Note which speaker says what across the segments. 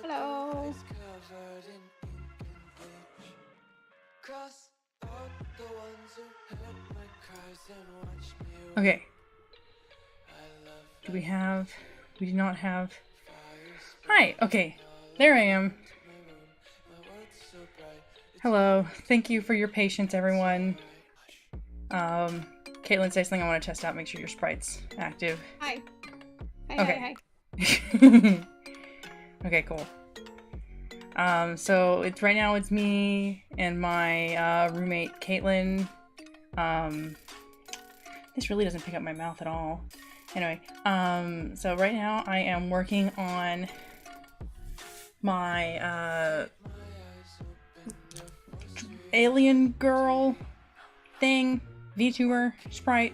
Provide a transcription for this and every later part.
Speaker 1: Hello.
Speaker 2: Okay. We do not have... Hi, okay. There I am. Hello. Thank you for your patience, everyone. Caitlin, say something I want to test out. Make sure your sprite's active.
Speaker 1: Hi. Hi,
Speaker 2: Okay.
Speaker 1: hi.
Speaker 2: Okay, cool. So right now it's me and my roommate Caitlin. This really doesn't pick up my mouth at all. Anyway, so right now I am working on my alien girl thing, Vtuber sprite.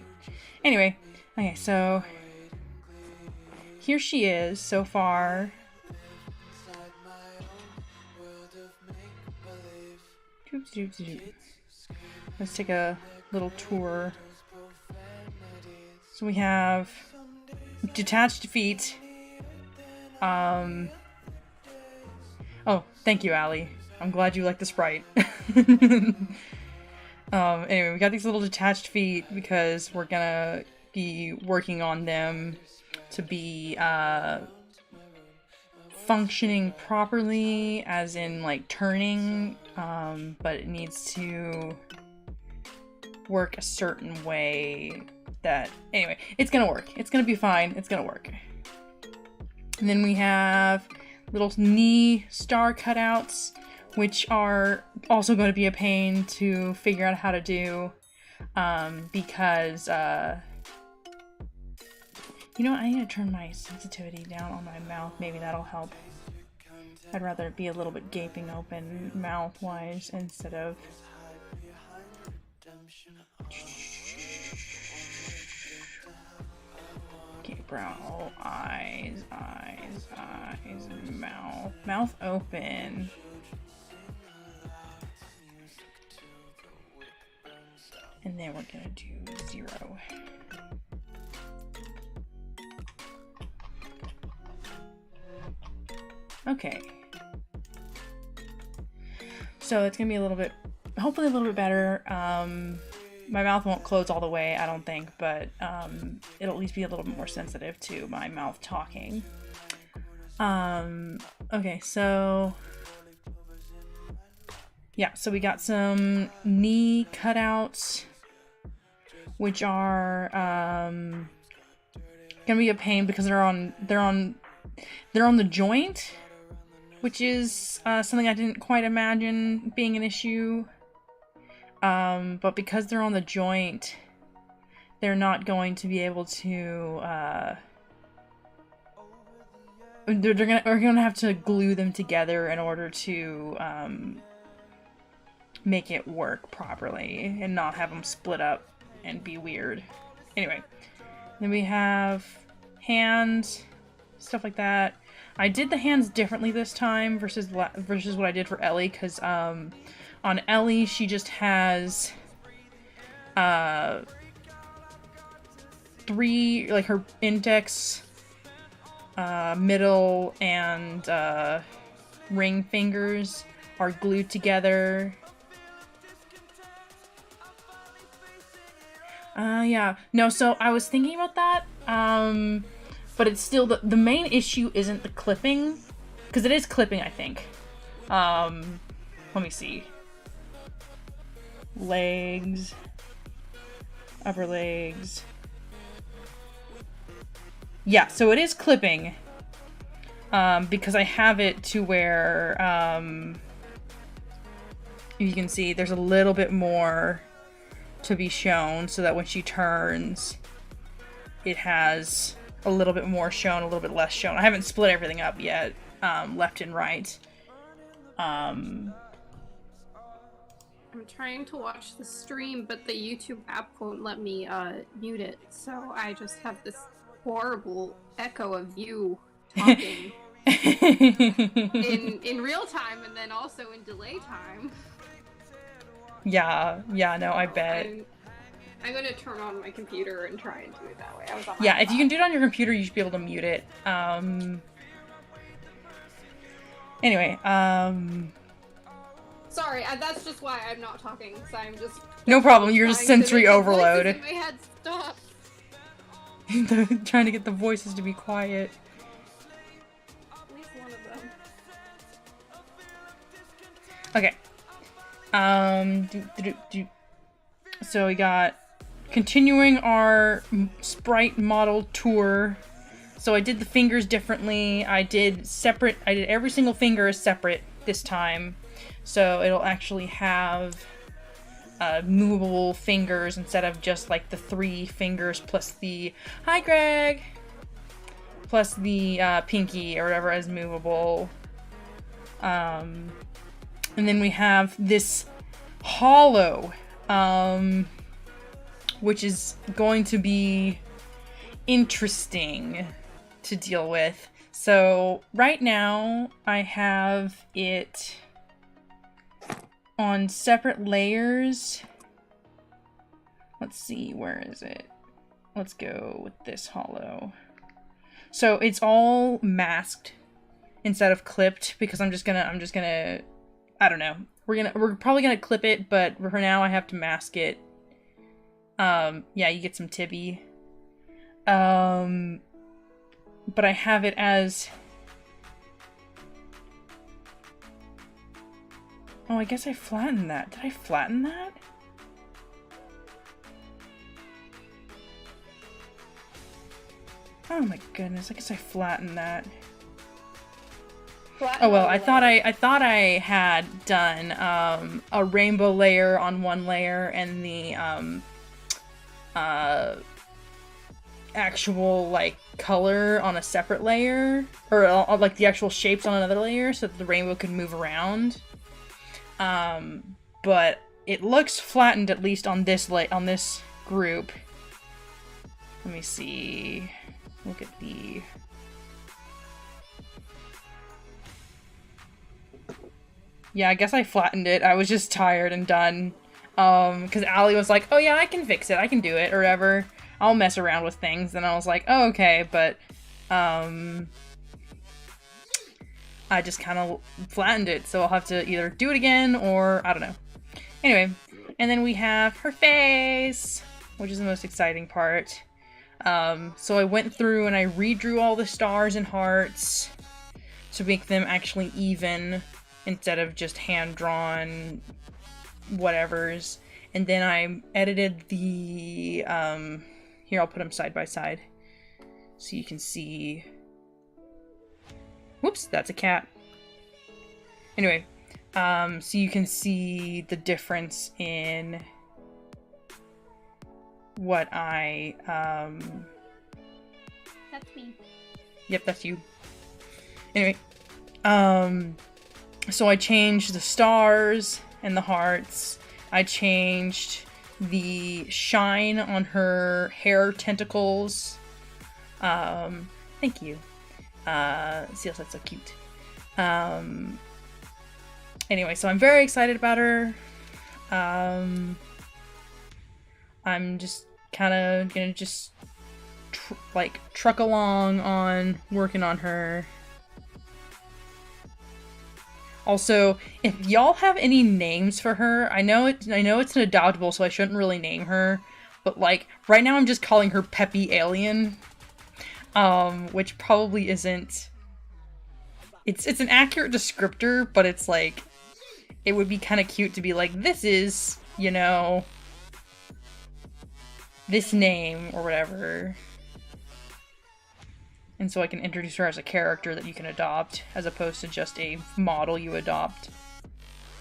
Speaker 2: Anyway, okay, so here she is so far. Let's take a little tour. So we have detached feet. Oh, thank you, Allie. I'm glad you like the sprite. Anyway, we got these little detached feet because we're gonna be working on them to be functioning properly, as in like turning, but it needs to work a certain way that, anyway, it's gonna work. It's gonna be fine. It's gonna work. And then we have little knee star cutouts, which are also going to be a pain to figure out how to do, because, you know what, I need to turn my sensitivity down on my mouth. Maybe that'll help. I'd rather it be a little bit gaping open mouth-wise instead of... Okay, brow, eyes, mouth. Mouth open. And then we're gonna do 0. Okay. So it's gonna be a little bit, hopefully a little bit better. My mouth won't close all the way, I don't think, but it'll at least be a little bit more sensitive to my mouth talking. Okay, so... yeah, so we got some knee cutouts, which are gonna be a pain because they're on the joint, which is something I didn't quite imagine being an issue. But because they're on the joint, they're not going to be able to, we're gonna have to glue them together in order to, make it work properly and not have them split up and be weird. Anyway, then we have hands, stuff like that. I did the hands differently this time versus what I did for Ellie, because, on Ellie, she just has 3, like her index, middle, and ring fingers are glued together. Yeah. No, so I was thinking about that, but it's still, the main issue isn't the clipping, because it is clipping, I think. Let me see. Legs, upper legs. Yeah, so it is clipping, because I have it to where, you can see there's a little bit more to be shown, so that when she turns, it has a little bit more shown, a little bit less shown. I haven't split everything up yet, left and right.
Speaker 1: I'm trying to watch the stream, but the YouTube app won't let me mute it, so I just have this horrible echo of you talking in real time and then also in delay time.
Speaker 2: Yeah, no, I bet.
Speaker 1: I'm gonna turn on my computer and try and do it that way. I was on my
Speaker 2: Yeah, if
Speaker 1: iPod.
Speaker 2: you can do it on your computer, you should be able to mute it. Anyway,
Speaker 1: Sorry, that's just why I'm not talking, because I'm just...
Speaker 2: No problem, you're just sensory overload.
Speaker 1: In my head stop.
Speaker 2: Trying to get the voices to be quiet.
Speaker 1: At least one of them.
Speaker 2: Okay. So we got continuing our sprite model tour. So I did the fingers differently. I did every single finger is separate this time. So it'll actually have movable fingers instead of just like the 3 fingers plus the, hi Greg, plus the pinky or whatever as movable. And then we have this hollow, which is going to be interesting to deal with. So right now I have it on separate layers. Let's see, where is it? Let's go with this hollow. So it's all masked instead of clipped because I'm just gonna I don't know. We're probably gonna clip it, but for now I have to mask it. Yeah, you get some tibby. But I have it as... Oh, I guess I flattened that. Did I flatten that? Oh my goodness, I guess I flattened that. Oh well, I thought I had done a rainbow layer on one layer and the actual like color on a separate layer, or like the actual shapes on another layer, so that the rainbow could move around. But it looks flattened at least on this group. Let me see. Look at the... Yeah, I guess I flattened it. I was just tired and done. Because Allie was like, oh yeah, I can fix it. I can do it, or whatever. I'll mess around with things. And I was like, oh, okay, but, I just kind of flattened it, so I'll have to either do it again, or I don't know. Anyway, and then we have her face, which is the most exciting part. So I went through and I redrew all the stars and hearts to make them actually even, instead of just hand-drawn whatevers. And then I edited the, here, I'll put them side by side so you can see. Whoops, that's a cat. Anyway, so you can see the difference in what I,
Speaker 1: That's me.
Speaker 2: Yep, that's you. Anyway, so I changed the stars and the hearts. I changed the shine on her hair tentacles. Thank you. See, that's so cute. Anyway, so I'm very excited about her. I'm just kind of gonna just truck along on working on her. Also, if y'all have any names for her, I know it's an adoptable, so I shouldn't really name her, but like right now I'm just calling her Peppy Alien, which probably isn't. It's an accurate descriptor, but it's like it would be kind of cute to be like, this is, you know, this name or whatever. And so I can introduce her as a character that you can adopt, as opposed to just a model you adopt.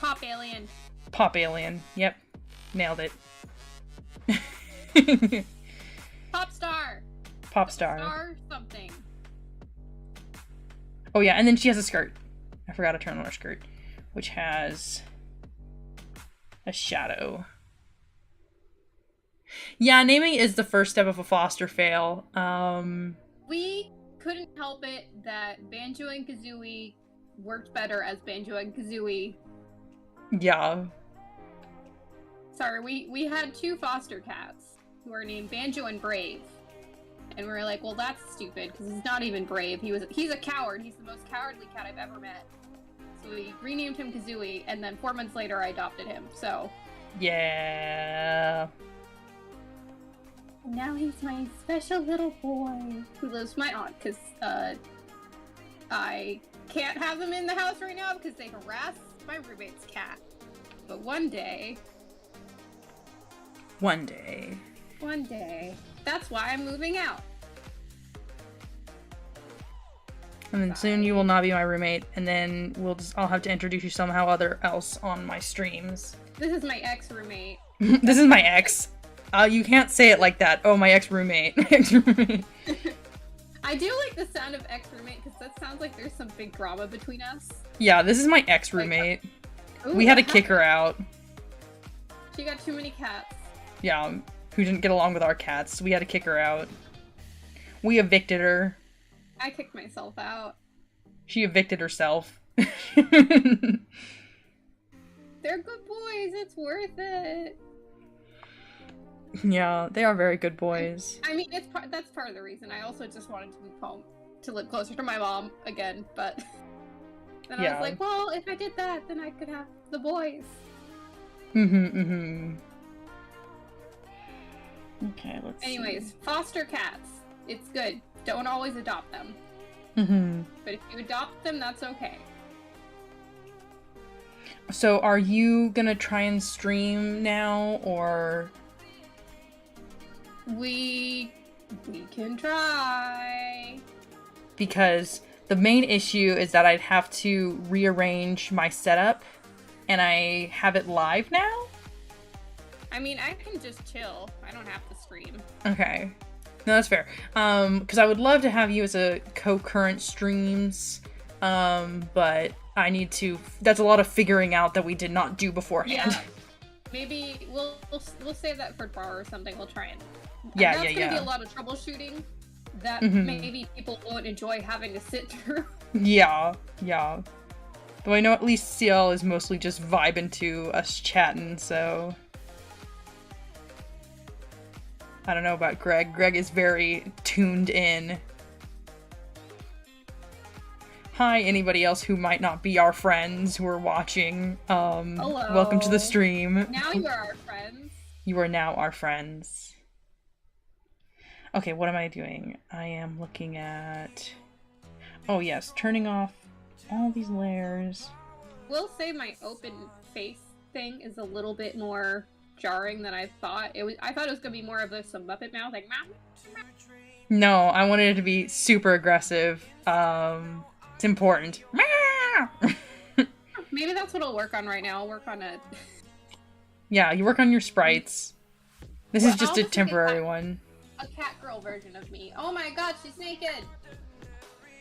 Speaker 1: Pop Alien.
Speaker 2: Pop Alien. Yep. Nailed it.
Speaker 1: Pop Star.
Speaker 2: Pop Star.
Speaker 1: Star something.
Speaker 2: Oh yeah, and then she has a skirt. I forgot to turn on her skirt, which has a shadow. Yeah, naming is the first step of a foster fail.
Speaker 1: We couldn't help it that Banjo and Kazooie worked better as Banjo and Kazooie.
Speaker 2: Yeah.
Speaker 1: sorry, we had 2 foster cats who are named Banjo and Brave. And we were like, well, that's stupid, because he's not even brave. He's a coward. He's the most cowardly cat I've ever met. So we renamed him Kazooie, and then 4 months later I adopted him, so...
Speaker 2: Yeah.
Speaker 1: And now he's my special little boy who lives with my aunt, because, I can't have them in the house right now because they harass my roommate's cat. But one day...
Speaker 2: One day.
Speaker 1: That's why I'm moving out.
Speaker 2: And then soon you will not be my roommate, and then I'll have to introduce you somehow else on my streams.
Speaker 1: This is my ex-roommate.
Speaker 2: This is my ex. You can't say it like that. Oh, my ex-roommate. Ex-roommate.
Speaker 1: I do like the sound of ex-roommate because that sounds like there's some big drama between us.
Speaker 2: Yeah, this is my ex-roommate.
Speaker 1: Like,
Speaker 2: we had to kick her out.
Speaker 1: She got too many cats.
Speaker 2: Yeah, who didn't get along with our cats. We had to kick her out. We evicted her.
Speaker 1: I kicked myself out.
Speaker 2: She evicted herself.
Speaker 1: They're good boys. It's worth it.
Speaker 2: Yeah, they are very good boys.
Speaker 1: I mean, that's part of the reason. I also just wanted to move home to live closer to my mom again, but then I was like, well, if I did that, then I could have the boys.
Speaker 2: Okay, let's
Speaker 1: Anyways,
Speaker 2: see.
Speaker 1: foster cats. It's good. Don't always adopt them. But if you adopt them, that's okay.
Speaker 2: So are you gonna try and stream now, or...
Speaker 1: We can try.
Speaker 2: Because the main issue is that I'd have to rearrange my setup, and I have it live now?
Speaker 1: I mean, I can just chill. I don't have to stream.
Speaker 2: Okay. No, that's fair. Because I would love to have you as a co-current streams, but I need to... That's a lot of figuring out that we did not do beforehand.
Speaker 1: Yeah. Maybe we'll save that for tomorrow or something. We'll try and...
Speaker 2: That's
Speaker 1: gonna be a lot of troubleshooting that maybe people won't enjoy having to sit through.
Speaker 2: Yeah. Though I know at least CL is mostly just vibing to us chatting, so... I don't know about Greg. Greg is very tuned in. Hi, anybody else who might not be our friends who are watching.
Speaker 1: Hello.
Speaker 2: Welcome to the stream.
Speaker 1: Now you are our friends.
Speaker 2: You are now our friends. Okay, what am I doing? I am looking at... Oh yes, turning off all these layers.
Speaker 1: Will say my open face thing is a little bit more jarring than I thought. I thought it was gonna be more of some Muppet mouth, like mouth.
Speaker 2: No, I wanted it to be super aggressive. It's important.
Speaker 1: Maybe that's what I'll work on right now. I'll work on a...
Speaker 2: Yeah, you work on your sprites. This is just a temporary one.
Speaker 1: A cat girl version of me. Oh my god, she's naked!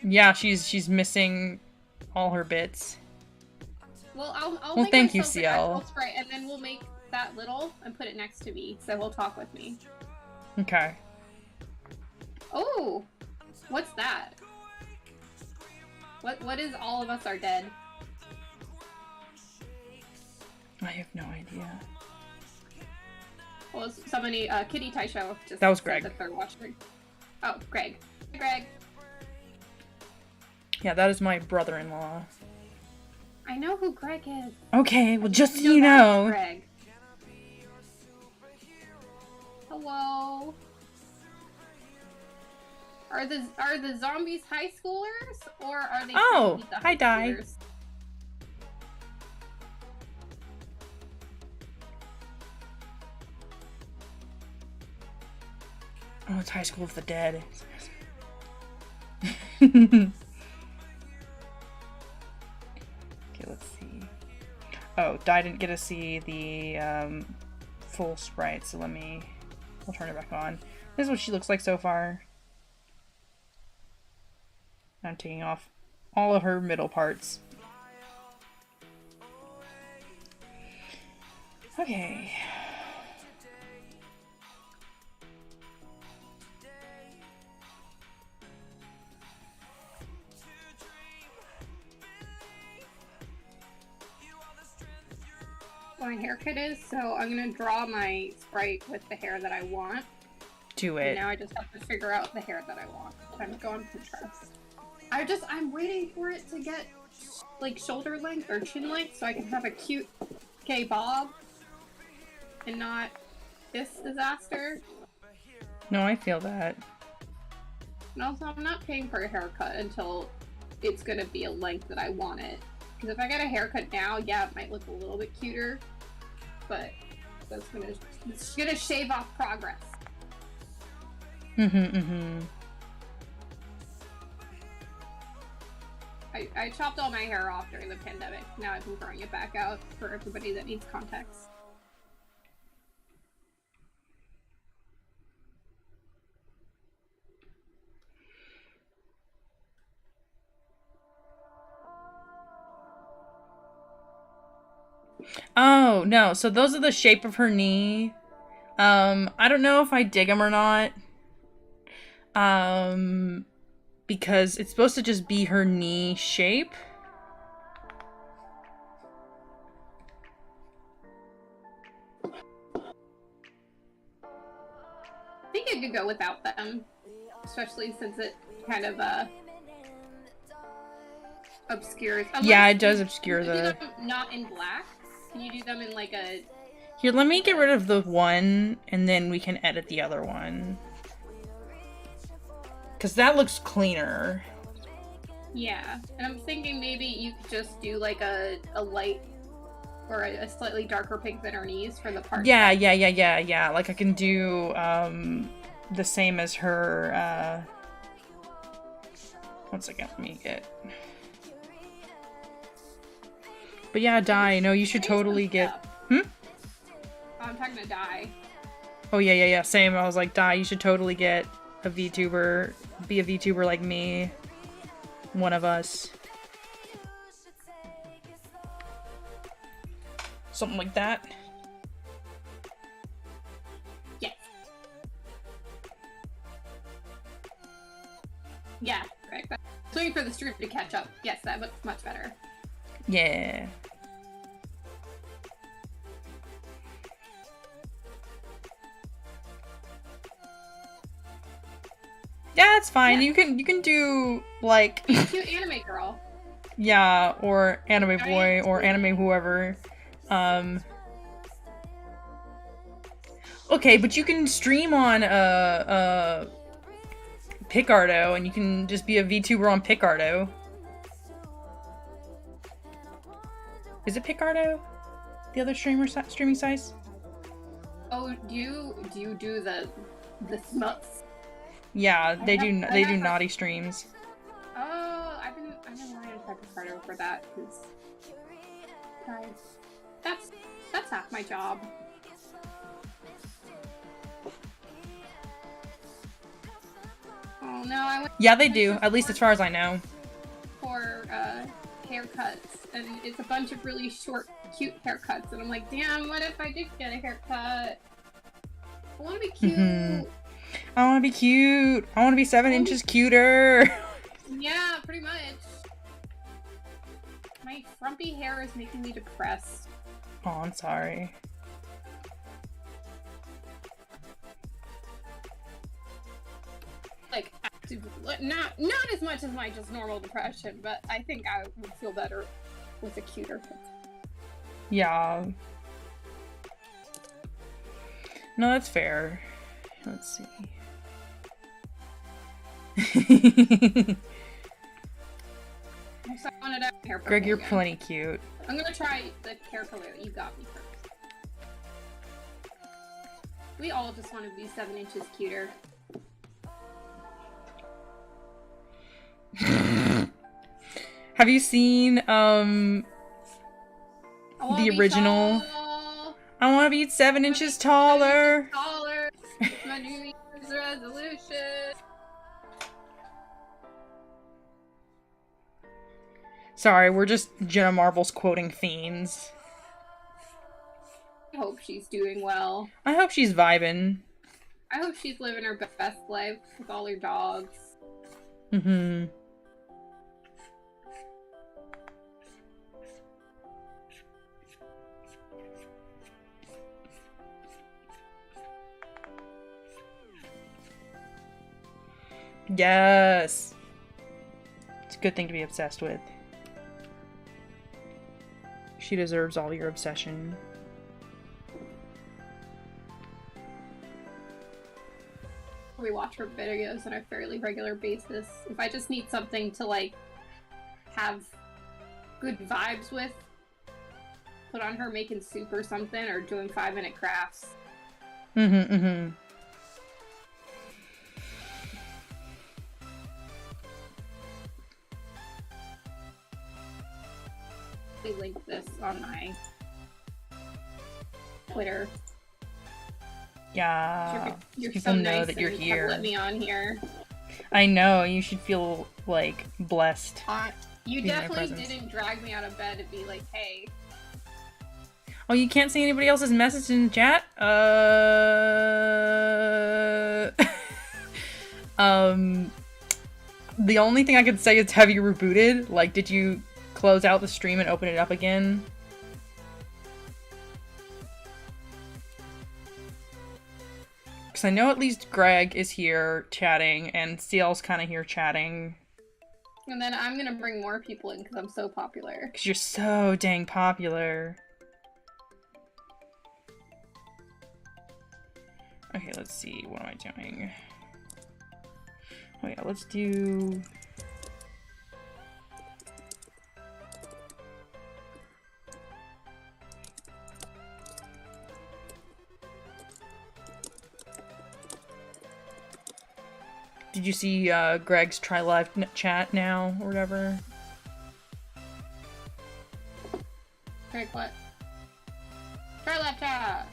Speaker 2: Yeah, she's missing all her bits.
Speaker 1: Well, I'll
Speaker 2: Well,
Speaker 1: make
Speaker 2: thank you,
Speaker 1: myself an
Speaker 2: CL.
Speaker 1: actual sprite, and then we'll make that little and put it next to me, so he'll talk with me.
Speaker 2: Okay.
Speaker 1: Oh! What's that? What is All of Us Are Dead?
Speaker 2: I have no idea.
Speaker 1: Well, somebody, Kitty Taisho just
Speaker 2: That was
Speaker 1: said
Speaker 2: Greg.
Speaker 1: that they're watching. Oh, Greg. Hi, Greg.
Speaker 2: Yeah, that is my brother-in-law.
Speaker 1: I know who Greg is.
Speaker 2: Okay, well, just so you
Speaker 1: that
Speaker 2: know.
Speaker 1: is Greg. Hello. Are the zombies high schoolers or are they?
Speaker 2: Oh,
Speaker 1: the
Speaker 2: hi,
Speaker 1: high
Speaker 2: Di.
Speaker 1: schoolers?
Speaker 2: Oh, it's High School of the Dead. Okay, let's see. Oh, Di didn't get to see the full sprite, so we'll turn it back on. This is what she looks like so far. I'm taking off all of her middle parts. Okay.
Speaker 1: my haircut is, so I'm gonna draw my sprite with the hair that I want.
Speaker 2: Do it.
Speaker 1: And now I just have to figure out the hair that I want. I'm going to go on Pinterest. I'm waiting for it to get like shoulder length or chin length so I can have a cute gay bob and not this disaster.
Speaker 2: No, I feel that.
Speaker 1: And also, I'm not paying for a haircut until it's gonna be a length that I want it. Because if I get a haircut now, yeah, it might look a little bit cuter, but it's gonna shave off progress. I chopped all my hair off during the pandemic. Now I've been growing it back out for everybody that needs context.
Speaker 2: Oh, no. So those are the shape of her knee. I don't know if I dig them or not. Because it's supposed to just be her knee shape.
Speaker 1: I think I could go without them, especially since it kind of obscures.
Speaker 2: Yeah, it does obscure
Speaker 1: the.
Speaker 2: the.
Speaker 1: Do them not in black. Can you do them in like a?
Speaker 2: Here, let me get rid of the one, and then we can edit the other one. Because that looks cleaner.
Speaker 1: Yeah, and I'm thinking maybe you could just do like a light or a slightly darker pink than her knees for the part.
Speaker 2: Yeah. Like I can do the same as her. One second, let me get. But yeah, Dye. No, you should totally get.
Speaker 1: Oh, I'm talking to Dye.
Speaker 2: Oh yeah. Same. I was like, Dye, you should totally get a VTuber. Be a VTuber like me. One of us. Something like that.
Speaker 1: Yes. Yeah, correct. I'm waiting for the stream to catch up. Yes, that looks much better.
Speaker 2: Yeah. Yeah, it's fine.
Speaker 1: Yeah.
Speaker 2: You can do like
Speaker 1: Cute anime girl.
Speaker 2: yeah, or anime boy or anime whoever. Okay, but you can stream on Picardo and you can just be a VTuber on Picardo. Is it Picardo? The other streaming sites?
Speaker 1: Oh, do you do the smuts?
Speaker 2: Yeah, they do naughty streams.
Speaker 1: Oh, I've been wanting to type a Picardo for that because that's half my job. Oh no, I went.
Speaker 2: Yeah, they do. At least as far as I know.
Speaker 1: For haircuts, and it's a bunch of really short, cute haircuts, and I'm like, damn, what if I did get a haircut? I want to be cute.
Speaker 2: I want to be cute. I want to be 7 inches cuter.
Speaker 1: Yeah, pretty much. My frumpy hair is making me depressed.
Speaker 2: Oh, I'm sorry.
Speaker 1: Like, not as much as my just normal depression, but I think I would feel better with a cuter haircut.
Speaker 2: Yeah. No, that's fair. Let's see.
Speaker 1: I wanted to have hair
Speaker 2: Greg, you're
Speaker 1: again.
Speaker 2: plenty cute.
Speaker 1: I'm gonna try the hair color that you got me first. We all just want to be 7 inches cuter.
Speaker 2: Have you seen the original? I want to be 7 inches taller.
Speaker 1: Taller. My New Year's resolution.
Speaker 2: Sorry, we're just Jenna Marbles quoting fiends.
Speaker 1: I hope she's doing well.
Speaker 2: I hope she's vibing.
Speaker 1: I hope she's living her best life with all her dogs.
Speaker 2: Mm-hmm. Yes. It's a good thing to be obsessed with. She deserves all your obsession.
Speaker 1: We watch her videos on a fairly regular basis. If I just need something to, like, have good vibes with, put on her making soup or something, or doing 5-minute crafts.
Speaker 2: Mm-hmm.
Speaker 1: I link this on my Twitter.
Speaker 2: Yeah.
Speaker 1: You're
Speaker 2: People
Speaker 1: so
Speaker 2: know
Speaker 1: nice
Speaker 2: that you're
Speaker 1: and
Speaker 2: here.
Speaker 1: have let me on here.
Speaker 2: I know. You should feel, like, blessed.
Speaker 1: You
Speaker 2: Be in my
Speaker 1: definitely
Speaker 2: presence.
Speaker 1: didn't drag me out of bed to be like, hey.
Speaker 2: Oh, you can't see anybody else's message in the chat? The only thing I could say is, have you rebooted? Like, did you close out the stream and open it up again? Because I know at least Greg is here chatting, and CL's kind of here chatting.
Speaker 1: And then I'm gonna bring more people in because I'm so popular.
Speaker 2: Because you're so dang popular. Okay, let's see. What am I doing? Oh yeah, let's do... Did you see Greg's try live chat now or whatever?
Speaker 1: Greg, what? Try laptop!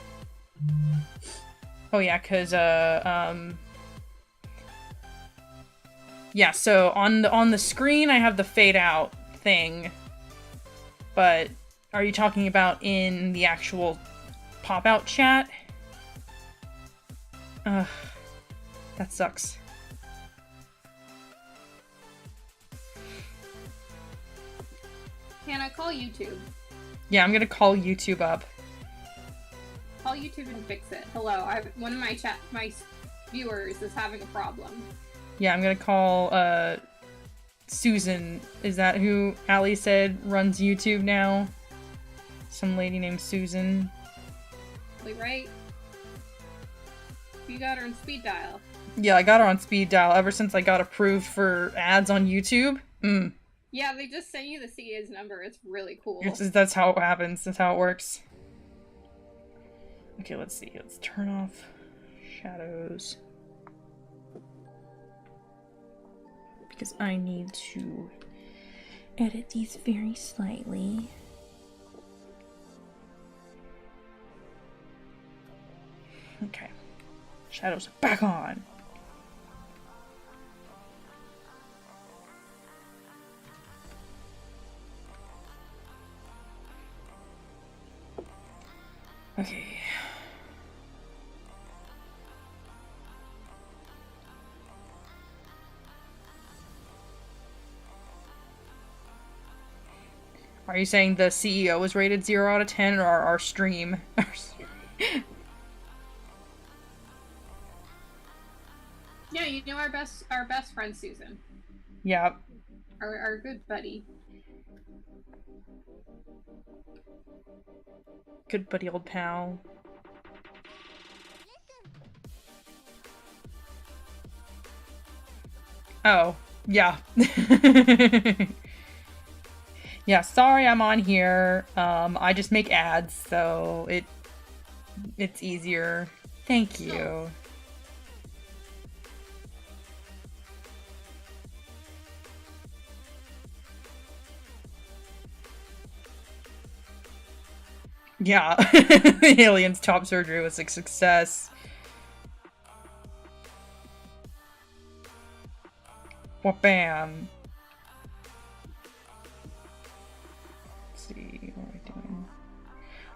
Speaker 2: Oh yeah, cause yeah, so on the screen I have the fade out thing. But are you talking about in the actual pop out chat? Ugh. That sucks.
Speaker 1: Hannah, call YouTube.
Speaker 2: Yeah, I'm gonna call YouTube up.
Speaker 1: Call YouTube and fix it. Hello, one of my viewers is having a problem.
Speaker 2: Yeah, I'm gonna call Susan. Is that who Allie said runs YouTube now? Some lady named Susan.
Speaker 1: Wait, right? You got her in speed dial.
Speaker 2: Yeah, I got her on speed dial ever since I got approved for ads on YouTube.
Speaker 1: Yeah, they just sent you the CA's number. It's really cool.
Speaker 2: That's how it happens. That's how it works. Okay, let's see. Let's turn off shadows. Because I need to edit these very slightly. Okay. Shadows back on. Okay. Are you saying the CEO was rated 0 out of 10 or our stream?
Speaker 1: Yeah, you know our best friend Susan.
Speaker 2: Yeah.
Speaker 1: Our good buddy.
Speaker 2: Good buddy old pal. Oh, yeah. Yeah, sorry I'm on here. I just make ads, so it's easier. Thank you. Yeah, the alien's top surgery was a success. Wha-bam. Let's see, what am I doing?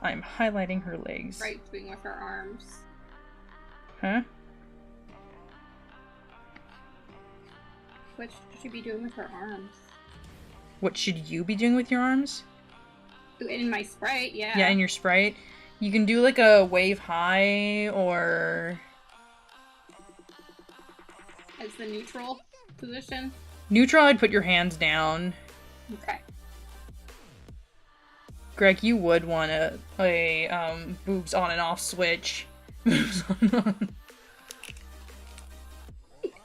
Speaker 2: I'm highlighting her legs.
Speaker 1: Right, doing with her arms.
Speaker 2: Huh?
Speaker 1: What should she be doing with her arms?
Speaker 2: What should you be doing with your arms?
Speaker 1: In my sprite, yeah.
Speaker 2: Yeah, in your sprite. You can do like a wave high or...
Speaker 1: As the neutral? position?
Speaker 2: Neutral, I'd put your hands down.
Speaker 1: Okay.
Speaker 2: Greg, you would want a boobs on and off switch.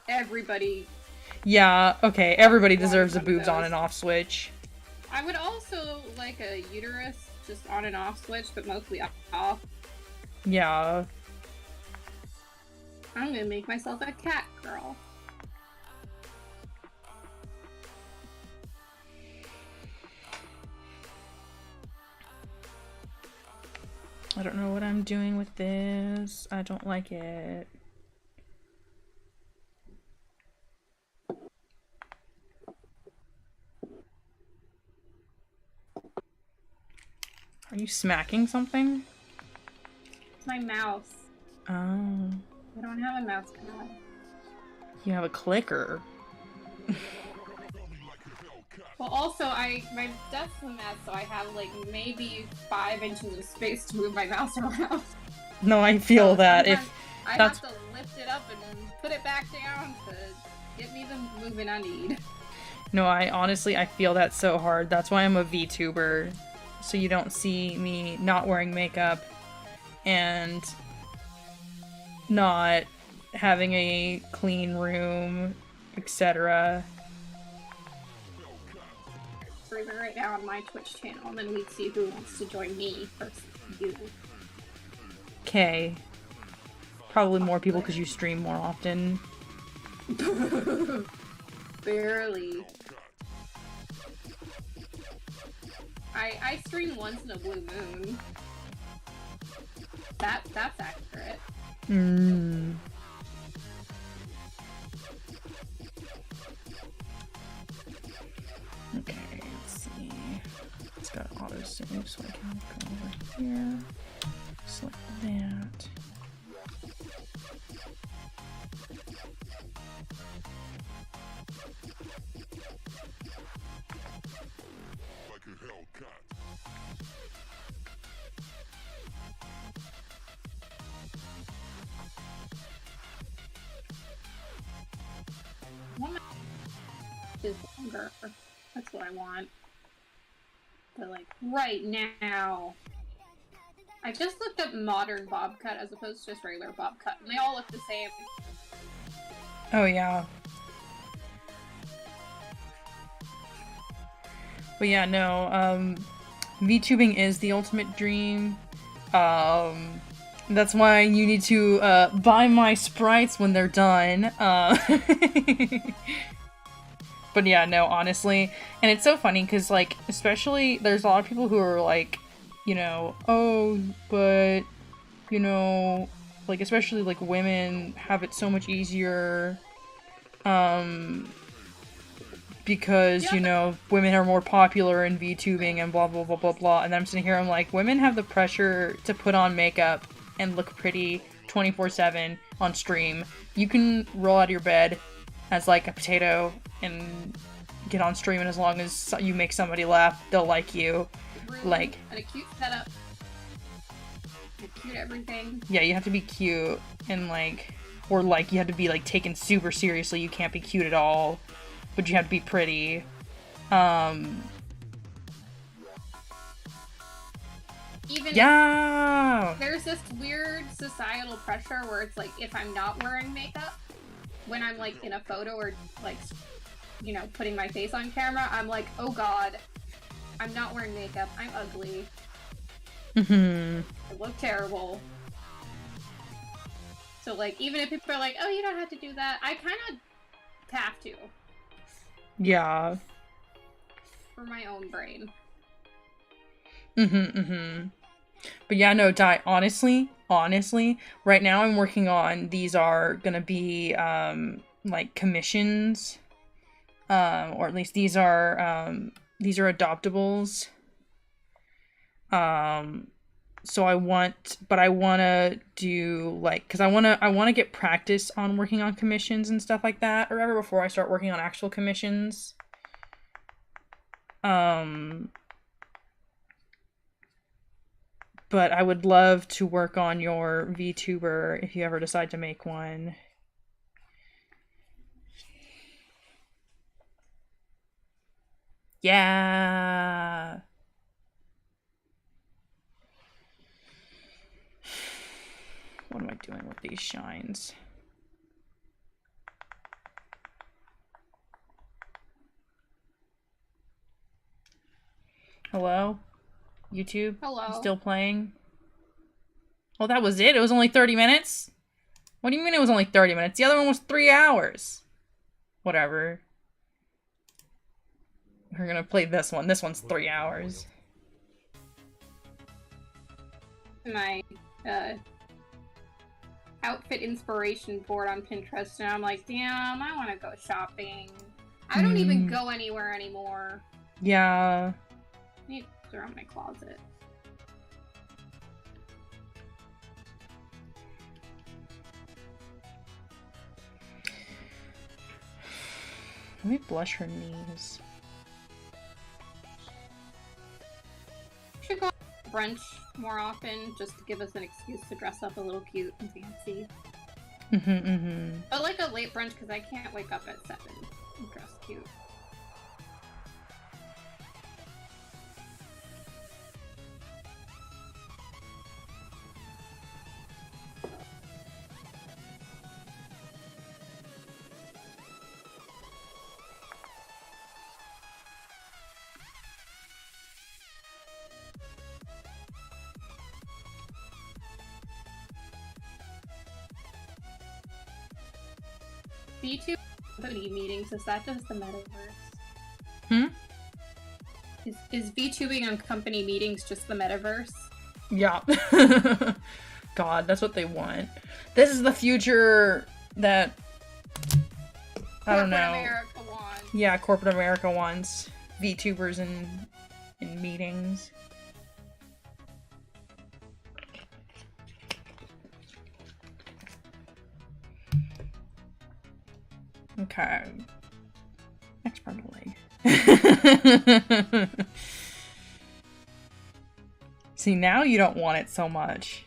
Speaker 1: Everybody.
Speaker 2: Yeah, okay, everybody deserves a boobs on and off switch.
Speaker 1: I would also like a uterus, just on and off switch, but mostly off.
Speaker 2: Yeah.
Speaker 1: I'm gonna make myself a cat girl.
Speaker 2: I don't know what I'm doing with this. I don't like it. Are you smacking something?
Speaker 1: It's my mouse.
Speaker 2: Oh.
Speaker 1: I don't have a mouse pad.
Speaker 2: You have a clicker.
Speaker 1: Well, also, my desk's a mess, so I have like maybe 5 inches of space to move my mouse around.
Speaker 2: No, I feel that. If
Speaker 1: I have to lift it up and put it back down to get me the movement I need.
Speaker 2: No, I feel that so hard. That's why I'm a VTuber. So you don't see me not wearing makeup and not having a clean room, etc.
Speaker 1: Streaming right now on my Twitch channel, and then we'd see who wants to join me versus you.
Speaker 2: Okay. Probably more people because you stream more often.
Speaker 1: Barely. I stream once in a blue moon. That's accurate.
Speaker 2: Mm. Okay, let's see. It's got auto save, so I can go over here. Select that.
Speaker 1: Is longer. That's what I want. But like right now. I just looked up modern bob cut as opposed to just regular bob cut, and they all look the same.
Speaker 2: Oh yeah. But yeah, no, VTubing is the ultimate dream. That's why you need to buy my sprites when they're done. But yeah, no, honestly. And it's so funny because, like, especially there's a lot of people who are like, you know, oh, but, you know, like, especially like women have it so much easier. Because, you know, women are more popular in VTubing and blah, blah, blah, blah, blah. And I'm sitting here, I'm like, women have the pressure to put on makeup and look pretty 24/7 on stream. You can roll out of your bed as, like, a potato and get on stream, and as long as you make somebody laugh, they'll like you. Like,
Speaker 1: and a cute setup. And cute everything.
Speaker 2: Yeah, you have to be cute and, like, or, like, you have to be, like, taken super seriously. You can't be cute at all. But you have to be pretty.
Speaker 1: Even
Speaker 2: yeah!
Speaker 1: There's this weird societal pressure where it's like, if I'm not wearing makeup, when I'm like in a photo or like, you know, putting my face on camera, I'm like, oh god, I'm not wearing makeup, I'm ugly.
Speaker 2: Mm-hmm.
Speaker 1: I look terrible. So like, even if people are like, oh, you don't have to do that, I kind of have to.
Speaker 2: Yeah.
Speaker 1: For my own brain.
Speaker 2: Mm-hmm, mm-hmm. But yeah, no, honestly, right now I'm working on, these are gonna be, like, commissions. Or at least these are adoptables. So I wanna do, like, because I wanna get practice on working on commissions and stuff like that, or whatever, before I start working on actual commissions. But I would love to work on your VTuber if you ever decide to make one. Yeah. What am I doing with these shines? Hello? YouTube?
Speaker 1: Hello.
Speaker 2: You still playing? Oh, that was it? It was only 30 minutes? What do you mean it was only 30 minutes? The other one was 3 hours. Whatever. We're gonna play this one. This one's 3 hours.
Speaker 1: My outfit inspiration board on Pinterest, and I'm like, damn, I want to go shopping. I don't even go anywhere anymore.
Speaker 2: Yeah.
Speaker 1: I need to clear out my closet.
Speaker 2: Let me blush her knees.
Speaker 1: We should go to brunch more often, just to give us an excuse to dress up a little cute and fancy. But like a late brunch, because I can't wake up at 7 and dress cute. Vtuber company meetings, is that just the metaverse? Is VTubing on company meetings just the metaverse?
Speaker 2: Yeah. God, that's what they want. This is the future that I don't know.
Speaker 1: Corporate America wants.
Speaker 2: Yeah, corporate America wants VTubers in meetings. Okay. Next part of the leg. See, now you don't want it so much.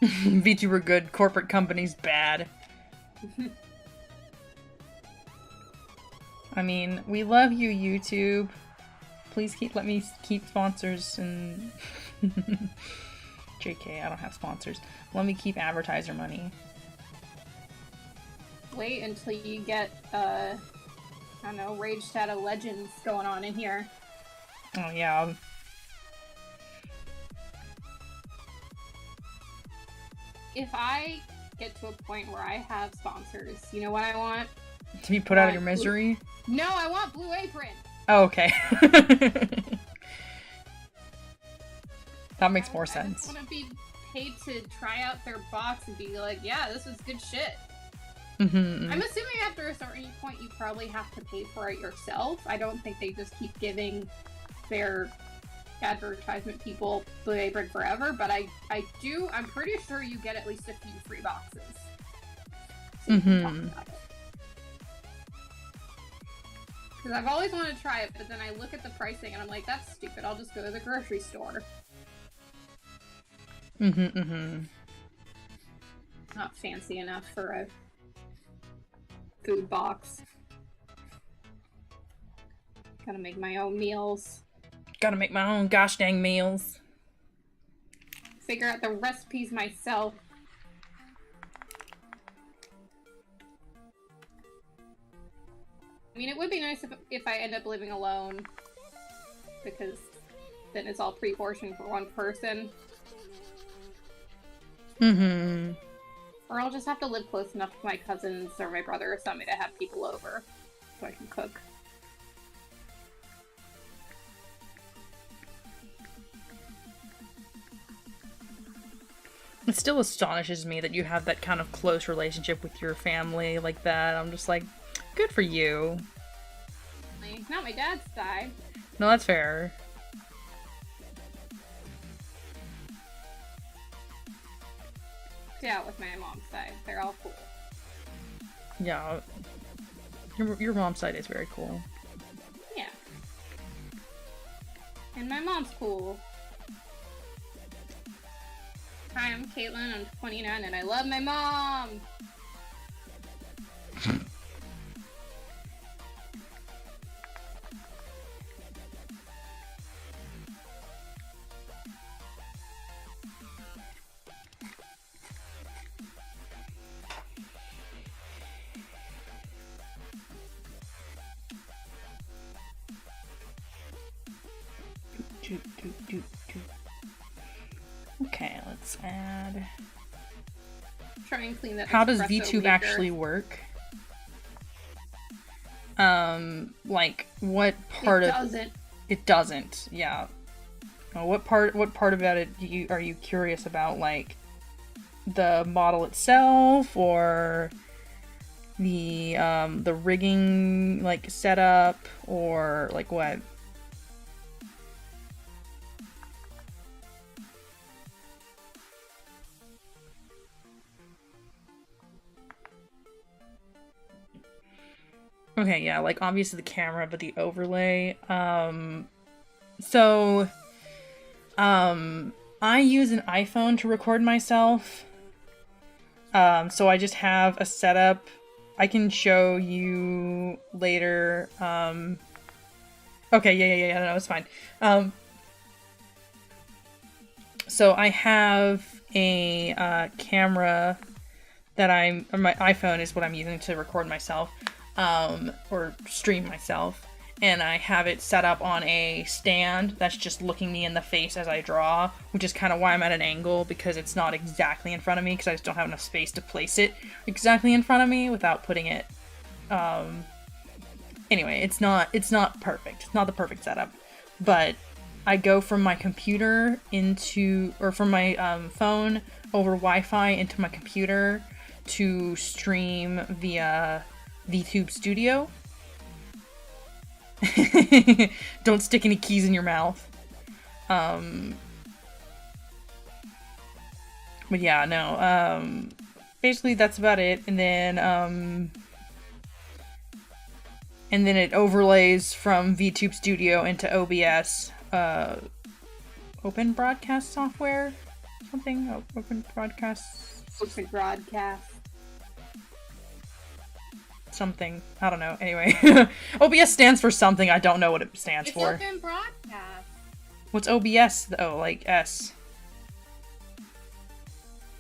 Speaker 2: VTuber good, corporate companies bad. I mean, we love you, YouTube. Please let me keep sponsors and JK, I don't have sponsors. Let me keep advertiser money.
Speaker 1: Wait until you get I don't know, Rage Shadow Legends going on in here.
Speaker 2: Oh yeah.
Speaker 1: If I get to a point where I have sponsors, you know what I want?
Speaker 2: To be put out of your misery?
Speaker 1: No, I want Blue Apron!
Speaker 2: Oh, okay. That makes more sense.
Speaker 1: I just want to be paid to try out their box and be like, yeah, this is good shit. I'm assuming after a certain point you probably have to pay for it yourself. I don't think they just keep giving their advertisement people Blue Apron forever, but I'm pretty sure you get at least a few free boxes. So you can talk about it. Because I've always wanted to try it, but then I look at the pricing and I'm like, that's stupid, I'll just go to the grocery store. Not fancy enough for a food box. Gotta make my own meals.
Speaker 2: Gotta make my own gosh dang meals.
Speaker 1: Figure out the recipes myself. I mean, it would be nice if I end up living alone, because then it's all pre-portioned for one person. Or I'll just have to live close enough to my cousins or my brother or something to have people over so I can cook.
Speaker 2: It still astonishes me that you have that kind of close relationship with your family like that. I'm just like, good for you.
Speaker 1: Not my dad's side.
Speaker 2: No, that's fair.
Speaker 1: Yeah, with my mom's side. They're all cool.
Speaker 2: Yeah. Your mom's side is very cool.
Speaker 1: Yeah. And my mom's cool. Hi, I'm Caitlin. I'm 29 and I love my mom!
Speaker 2: Okay, let's add.
Speaker 1: Try and clean that.
Speaker 2: How does
Speaker 1: espresso
Speaker 2: VTube
Speaker 1: maker.
Speaker 2: actually work? Like what part of it doesn't? Yeah. What part about it are you curious about? Like the model itself, or the rigging like setup, or like what? Okay, yeah, like obviously the camera, but the overlay. I use an iPhone to record myself. So I just have a setup. I can show you later. Okay, yeah, no, it's fine. So I have a camera that my iPhone is what I'm using to record myself. Or stream myself, and I have it set up on a stand that's just looking me in the face as I draw, which is kind of why I'm at an angle, because it's not exactly in front of me, because I just don't have enough space to place it exactly in front of me without putting it, anyway, it's not perfect. It's not the perfect setup, but I go from my computer from my phone over Wi-Fi into my computer to stream via Vtube Studio. Don't stick any keys in your mouth. But yeah, no. Basically that's about it. And then it overlays from Vtube Studio into OBS, open broadcast software, something. Open broadcast. Something. I don't know. Anyway, OBS stands for something. I don't know what it stands for.
Speaker 1: Open broadcast.
Speaker 2: What's OBS though? Like S.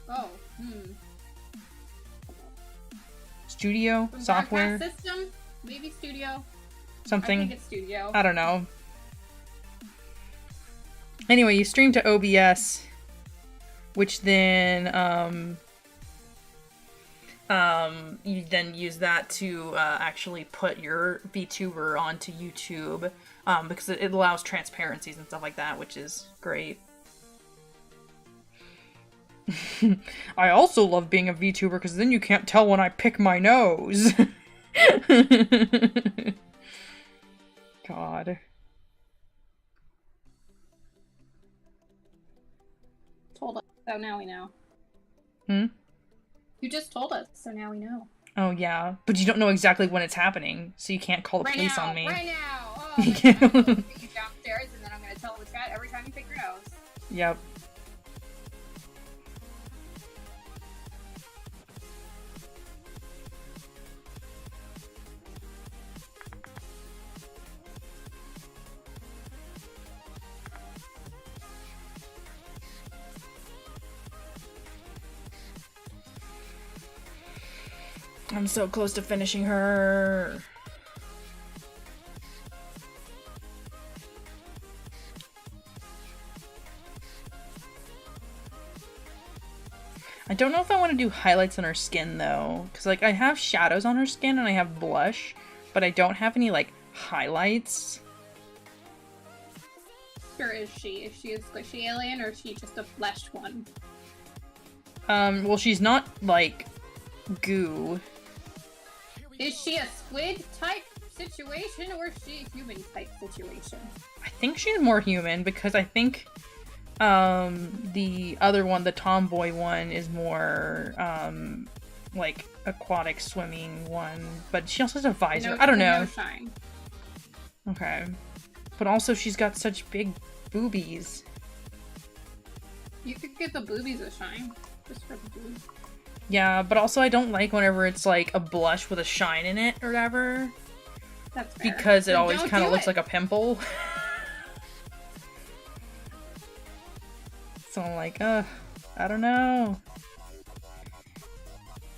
Speaker 1: Oh.
Speaker 2: Studio software.
Speaker 1: System. Maybe studio.
Speaker 2: Something.
Speaker 1: I think it's studio.
Speaker 2: I don't know. Anyway, you stream to OBS, which then you then use that to actually put your VTuber onto YouTube, because it allows transparencies and stuff like that, which is great. I also love being a VTuber because then you can't tell when I pick my nose. God.
Speaker 1: Told us, so now we know. You just told us, so now we know.
Speaker 2: Oh yeah, but you don't know exactly when it's happening, so you can't call the police on me.
Speaker 1: Right now! Oh, I'm gonna take you downstairs, and then I'm gonna tell the chat every time you pick your nose.
Speaker 2: Yep. I'm so close to finishing her. I don't know if I want to do highlights on her skin though, because like I have shadows on her skin and I have blush, but I don't have any like highlights.
Speaker 1: Or is she? Is she a squishy alien, or is she just a fleshed one?
Speaker 2: Well, she's not like goo.
Speaker 1: Is she a squid type situation, or is she a human type situation?
Speaker 2: I think she's more human because I think the other one, the tomboy one, is more like aquatic swimming one, but she also has a visor.
Speaker 1: No,
Speaker 2: I don't know.
Speaker 1: No shine.
Speaker 2: Okay. But also she's got such big boobies.
Speaker 1: You could get the boobies a shine. Just for the boobies.
Speaker 2: Yeah, but also I don't like whenever it's like a blush with a shine in it or whatever.
Speaker 1: That's fair.
Speaker 2: Because it
Speaker 1: Then
Speaker 2: always
Speaker 1: don't
Speaker 2: kind of
Speaker 1: do
Speaker 2: looks
Speaker 1: it.
Speaker 2: like a pimple. So I'm like, I don't know.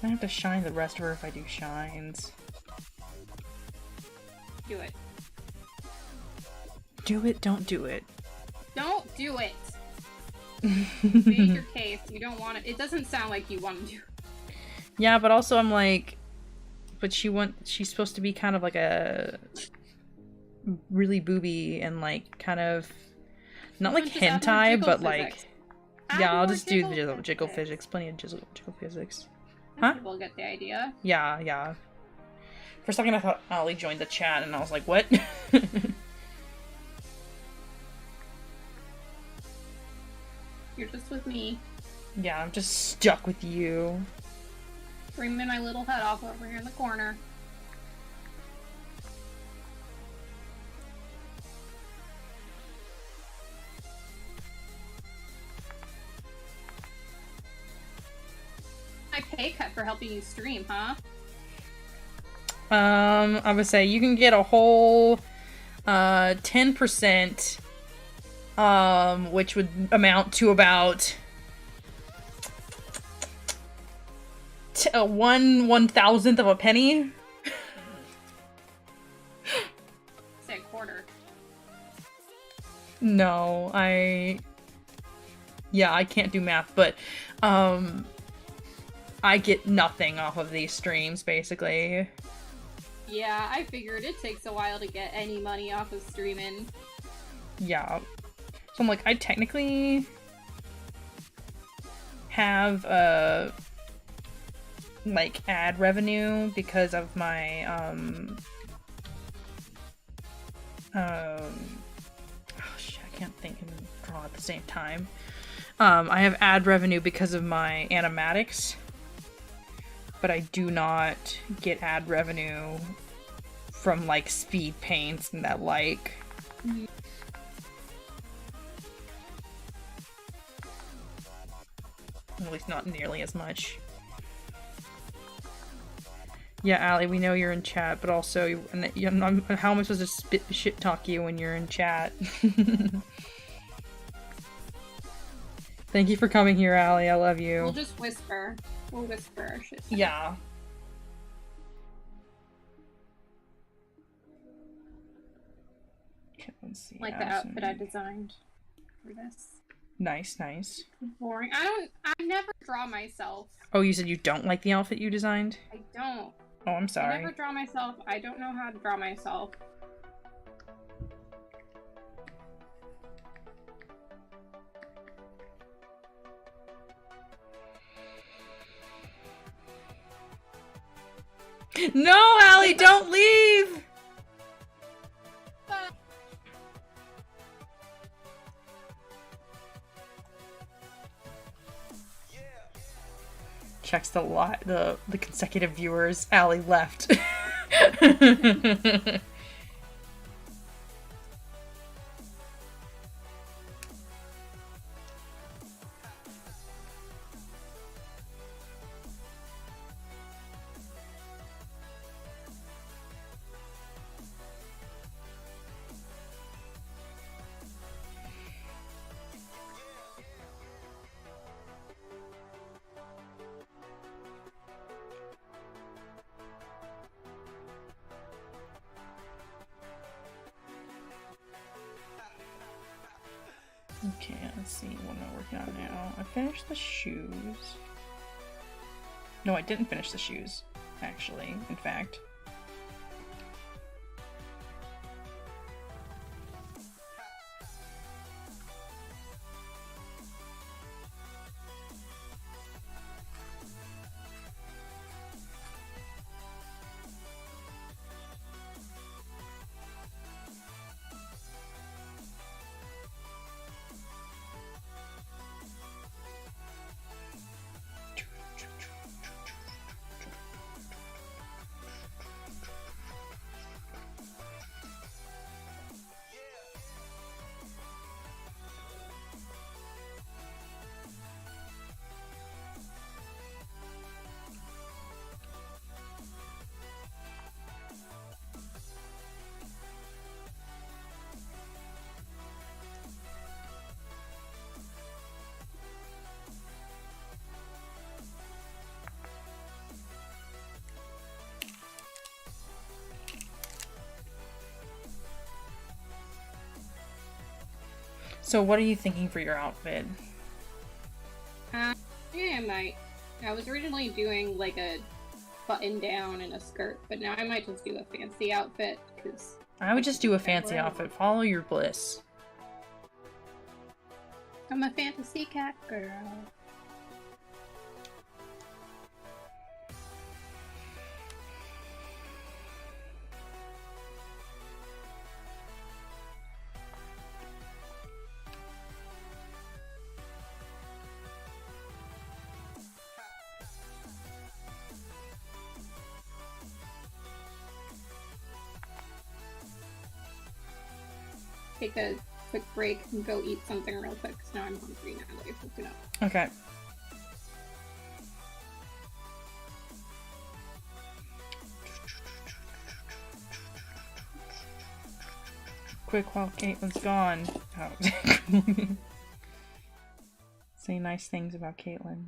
Speaker 2: I have to shine the rest of her if I do shines.
Speaker 1: Do it.
Speaker 2: Do it, don't do it.
Speaker 1: Don't do it. Make your case. You don't want it. It doesn't sound like you want to do it.
Speaker 2: Yeah, but also I'm like, but she's supposed to be kind of like a really booby and like kind of not like
Speaker 1: Just add more
Speaker 2: hentai,
Speaker 1: jiggle
Speaker 2: but
Speaker 1: physics.
Speaker 2: like
Speaker 1: Add
Speaker 2: yeah, I'll
Speaker 1: more
Speaker 2: just do the jiggle physics, plenty of jiggle physics. Huh?
Speaker 1: People get the idea.
Speaker 2: Yeah. For a second I thought Ollie joined the chat and I was like, what?
Speaker 1: You're just with me.
Speaker 2: Yeah, I'm just stuck with you.
Speaker 1: Screaming my little head off over here in the corner. My pay cut for helping you stream, huh?
Speaker 2: I would say you can get a whole 10%, which would amount to about 1/1000th of a penny.
Speaker 1: Say a quarter.
Speaker 2: No, yeah, I can't do math, but I get nothing off of these streams, basically.
Speaker 1: Yeah, I figured it takes a while to get any money off of streaming.
Speaker 2: Yeah. So I'm like, I technically have like ad revenue because of my oh shit, I can't think and draw at the same time. I have ad revenue because of my animatics, but I do not get ad revenue from like speed paints and that like. At least not nearly as much. Yeah, Allie, we know you're in chat, but also, how am I supposed to shit talk you when you're in chat? Thank you for coming here, Allie. I love you.
Speaker 1: We'll just whisper. We'll whisper our shit.
Speaker 2: Yeah. Okay, let's see.
Speaker 1: Like the outfit I designed for this.
Speaker 2: Nice.
Speaker 1: Boring. I never draw myself.
Speaker 2: Oh, you said you don't like the outfit you designed?
Speaker 1: I don't.
Speaker 2: Oh, I'm
Speaker 1: I
Speaker 2: sorry.
Speaker 1: never draw myself. I don't know how to draw myself.
Speaker 2: No, Allie, don't leave! Checks the consecutive viewers. Allie left. Okay, let's see what I'm working on now. I finished the shoes. No, I didn't finish the shoes, actually, in fact. So what are you thinking for your outfit?
Speaker 1: Yeah, I might. I was originally doing like a button down and a skirt, but now I might just do a fancy outfit because
Speaker 2: I would just do a fancy outfit. Follow your bliss.
Speaker 1: I'm a fantasy cat girl. Take a quick break and go eat something real quick because now I'm hungry now that I've woken up.
Speaker 2: Okay. Quick while Caitlin's gone. Oh. Say nice things about Caitlin.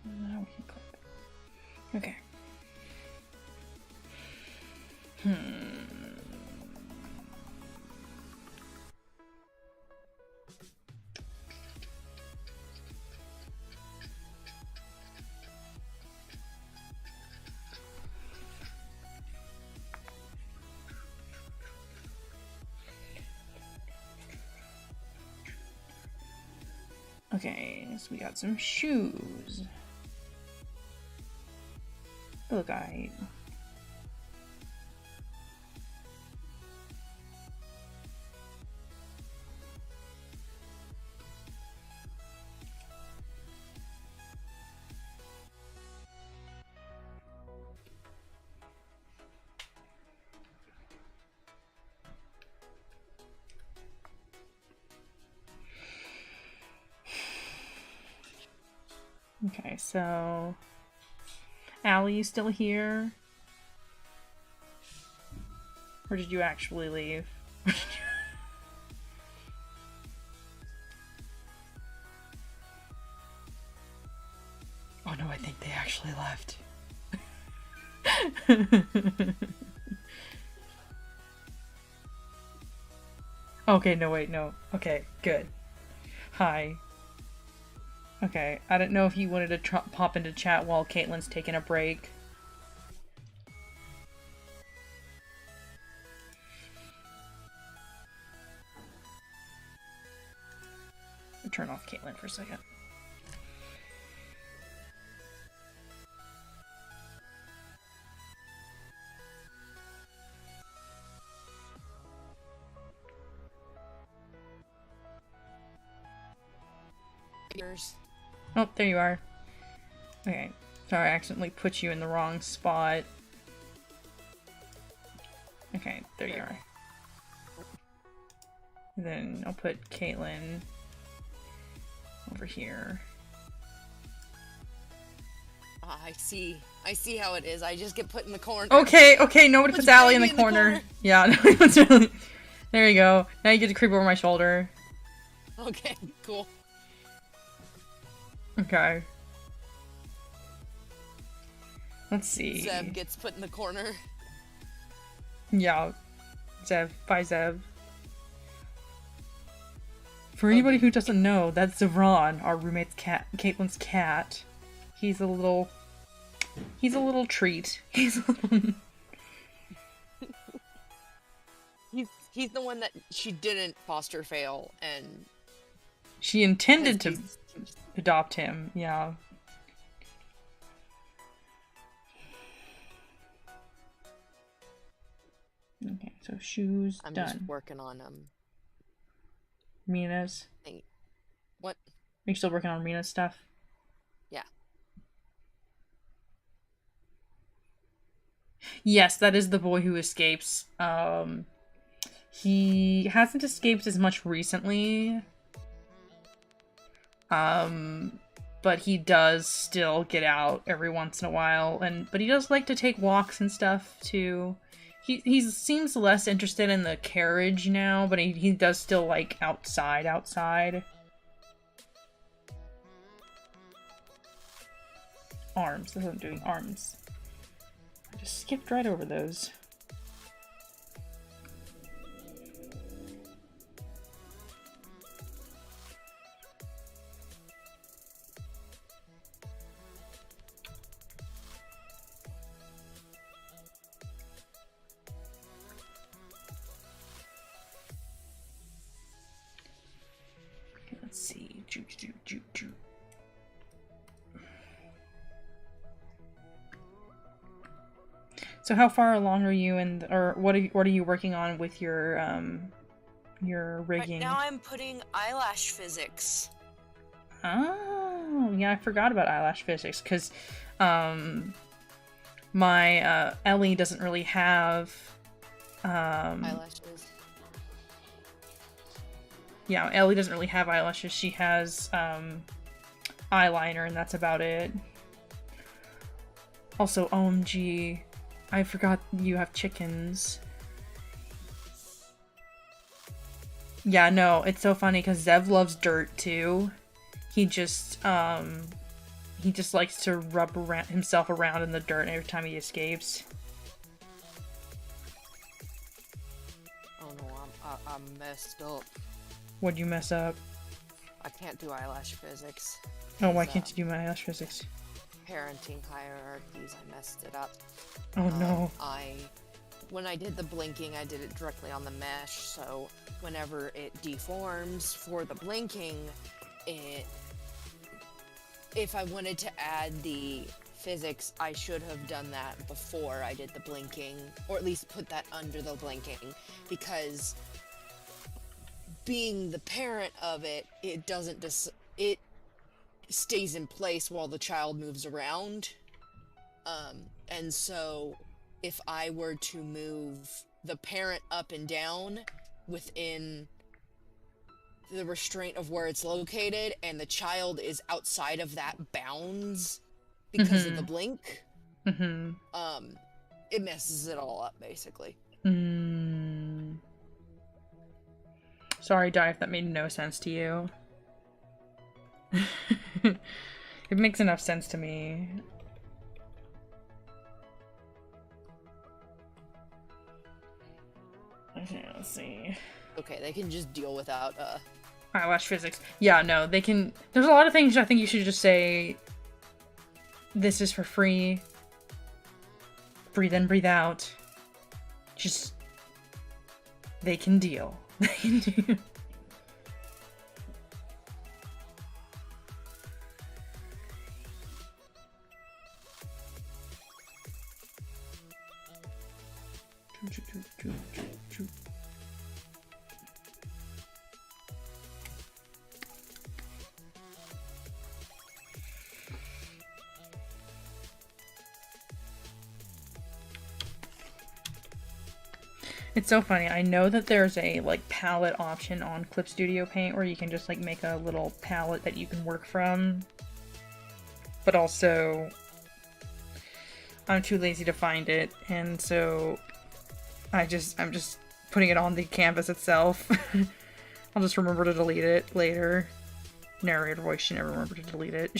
Speaker 2: Now we can click. Okay. Okay, so we got some shoes. Look, okay, so Allie, you still here? Or did you actually leave? Oh no, I think they actually left. Okay, no, wait, no. Okay, good. Hi. Okay, I didn't know if you wanted to pop into chat while Caitlin's taking a break. I'll turn off Caitlin for a second. Oh, there you are. Okay. Sorry, I accidentally put you in the wrong spot. Okay, there you are. And then I'll put Caitlin over here.
Speaker 3: I see. I see how it is. I just get put in the corner.
Speaker 2: Okay, okay, nobody puts Allie in the corner. Yeah, nobody puts her. There you go. Now you get to creep over my shoulder.
Speaker 3: Okay, cool.
Speaker 2: Okay. Let's see.
Speaker 3: Zeb gets put in the corner.
Speaker 2: Yeah. Zev. Bye, Zev. For anybody who doesn't know, that's Zevron, our roommate's cat, Caitlin's cat. He's a little treat. He's a little...
Speaker 3: He's the one that she didn't foster fail, and
Speaker 2: she intended to adopt him, yeah. Okay, so shoes
Speaker 3: I'm
Speaker 2: done.
Speaker 3: just working on
Speaker 2: Mina's.
Speaker 3: What?
Speaker 2: you still working on Rena stuff?
Speaker 3: Yeah.
Speaker 2: Yes, that is the boy who escapes. He hasn't escaped as much recently. But he does still get out every once in a while, but he does like to take walks and stuff too. He seems less interested in the carriage now, but he does still like outside. Arms. That's what I'm doing. Arms. I just skipped right over those. Let's see. So how far along are you or what are you working on with your rigging?
Speaker 3: Right now I'm putting eyelash physics.
Speaker 2: Oh, yeah, I forgot about eyelash physics because my Ellie doesn't really have
Speaker 3: Eyelashes.
Speaker 2: Yeah, Ellie doesn't really have eyelashes. She has eyeliner, and that's about it. Also, OMG, I forgot you have chickens. Yeah, no, it's so funny because Zev loves dirt too. He just likes to rub himself around in the dirt every time he escapes.
Speaker 3: Oh no, I'm messed up.
Speaker 2: What'd you mess up?
Speaker 3: I can't do eyelash physics.
Speaker 2: Oh, why can't you do my eyelash physics?
Speaker 3: Parenting hierarchies, I messed it up.
Speaker 2: Oh no.
Speaker 3: When I did the blinking, I did it directly on the mesh, so whenever it deforms for the blinking, if I wanted to add the physics, I should have done that before I did the blinking, or at least put that under the blinking, because being the parent of it, it doesn't it stays in place while the child moves around. And so if I were to move the parent up and down within the restraint of where it's located, and the child is outside of that bounds because of the blink, it messes it all up, basically.
Speaker 2: Sorry, Dive, that made no sense to you. It makes enough sense to me. Okay, let's see.
Speaker 3: Okay, they can just deal without,
Speaker 2: eyelash physics. Yeah, no, they can... There's a lot of things I think you should just say, this is for free. Breathe in, breathe out. Just... They can deal. They can deal. It's so funny. I know that there's a like palette option on Clip Studio Paint where you can just like make a little palette that you can work from. But also I'm too lazy to find it, and so I'm just putting it on the canvas itself. I'll just remember to delete it later. Narrator voice should never remember to delete it.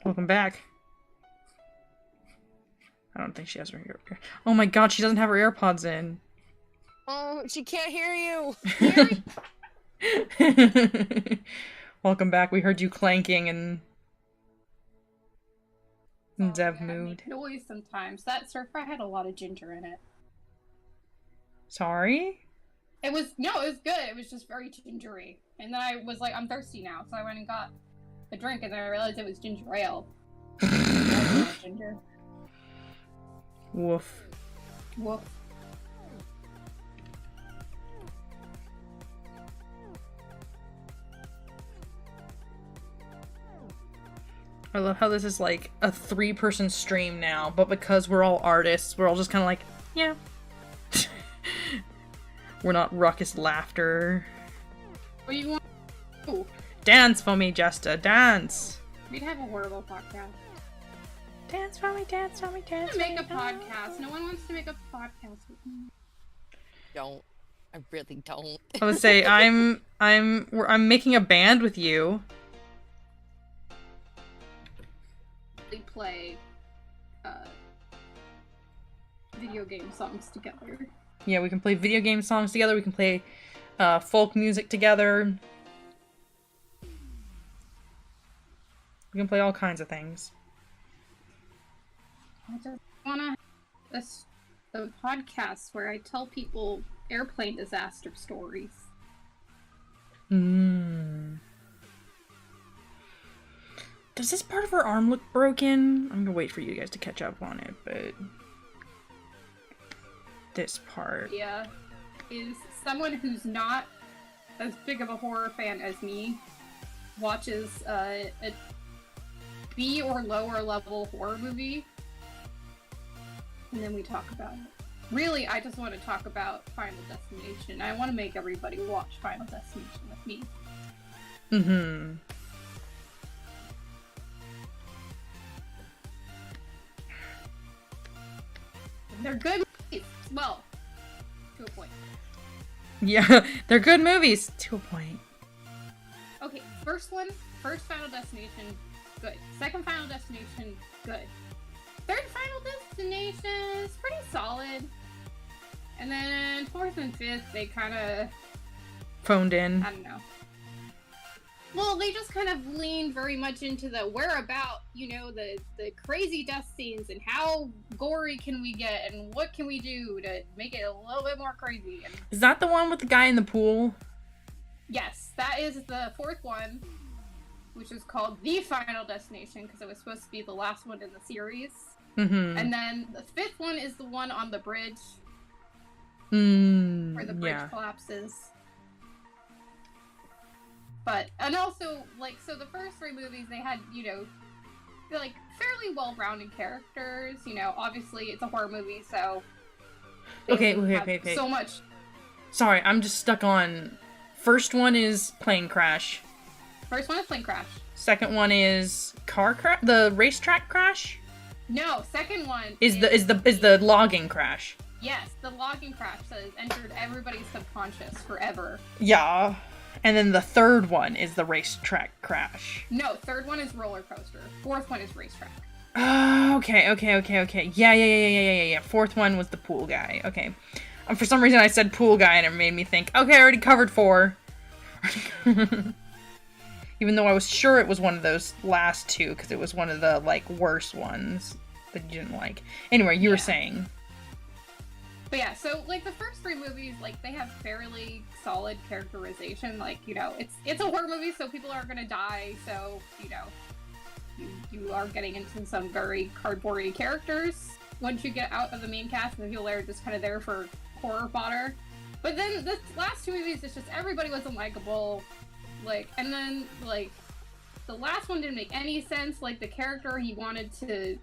Speaker 2: Welcome back. I don't think she has her ear. Oh my god, she doesn't have her AirPods in.
Speaker 3: Oh, she can't hear you!
Speaker 2: Welcome back. We heard you clanking and Zev moved.
Speaker 1: I make noise sometimes. That stir fry had a lot of ginger in it.
Speaker 2: Sorry?
Speaker 1: It was good. It was just very gingery. And then I was like, I'm thirsty now, so I went and got a drink, and then I realized it was ginger ale. That's not ginger.
Speaker 2: Woof.
Speaker 1: Woof.
Speaker 2: I love how this is like a 3-person stream now, but because we're all artists, we're all just kind of like, yeah. We're not raucous laughter.
Speaker 1: What do you want? Ooh,
Speaker 2: Dance for me, Jester, dance!
Speaker 1: we'd have a horrible podcast.
Speaker 2: Dance for me, dance for me, dance for
Speaker 1: Make
Speaker 2: me.
Speaker 1: a podcast. No one wants to make a podcast with me.
Speaker 3: Don't. I really don't.
Speaker 2: I would say I'm making a band with you.
Speaker 1: They play video game songs together.
Speaker 2: Yeah, we can play video game songs together. We can play folk music together. We can play all kinds of things.
Speaker 1: I just wanna a podcast where I tell people airplane disaster stories.
Speaker 2: Does this part of her arm look broken? I'm gonna wait for you guys to catch up on it, but this part.
Speaker 1: Yeah, is someone who's not as big of a horror fan as me watches a B or lower level horror movie, and then we talk about it. Really, I just want to talk about Final Destination. I want to make everybody watch Final Destination with me.
Speaker 2: Mm-hmm.
Speaker 1: They're good movies. Well, to a point.
Speaker 2: Yeah, they're good movies to a point.
Speaker 1: Okay, first Final Destination, good. Second Final Destination, good. Third Final Destination is pretty solid. And then fourth and fifth, they kind of,
Speaker 2: Phoned in.
Speaker 1: I don't know. Well, they just kind of leaned very much into the whereabout, the crazy death scenes and how gory can we get and what can we do to make it a little bit more crazy. And
Speaker 2: Is that the one with the guy in the pool?
Speaker 1: yes, that is the fourth one, which is called The Final Destination because it was supposed to be the last one in the series.
Speaker 2: Mm-hmm.
Speaker 1: And then the fifth one is the one on the bridge where the bridge collapses. But, and also, so the first three movies, they had, they're, fairly well-rounded characters. Obviously it's a horror movie, so...
Speaker 2: Okay.
Speaker 1: So much.
Speaker 2: Sorry, I'm just stuck on... First one is plane crash.
Speaker 1: First one is plane crash.
Speaker 2: Second one is car crash? The racetrack crash?
Speaker 1: No, second one
Speaker 2: Is the logging crash.
Speaker 1: Yes, the logging crash that has entered everybody's subconscious forever.
Speaker 2: Yeah. And then the third one is the racetrack crash.
Speaker 1: No, third one is roller coaster. Fourth one is racetrack.
Speaker 2: Oh, okay. Yeah. Fourth one was the pool guy. Okay. For some reason I said pool guy and it made me think, okay, I already covered 4. Even though I was sure it was one of those last 2, because it was one of the, worst ones that you didn't like. Anyway, you were saying.
Speaker 1: But yeah, so, the first 3 movies, they have fairly solid characterization. It's a horror movie, so people are gonna die, so, you are getting into some very cardboardy characters once you get out of the main cast, and the people are just kind of there for horror fodder. But then, the last 2 movies, it's just everybody was unlikable, and then, the last one didn't make any sense. The character, he wanted to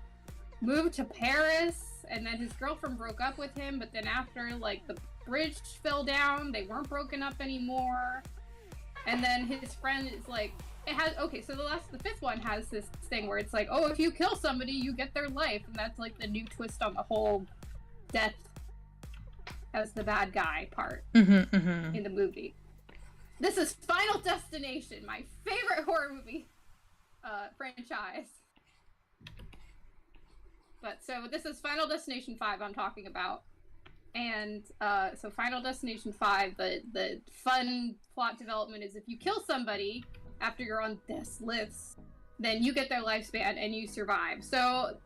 Speaker 1: move to Paris, and then his girlfriend broke up with him, but then after, the bridge fell down, they weren't broken up anymore. And then his friend is so the 5th one has this thing where it's if you kill somebody, you get their life, and that's, the new twist on the whole death as the bad guy part in the movie. This is Final Destination, my favorite horror movie franchise. But so this is Final Destination 5 I'm talking about. And so Final Destination 5, the fun plot development is if you kill somebody after you're on this list, then you get their lifespan and you survive. So,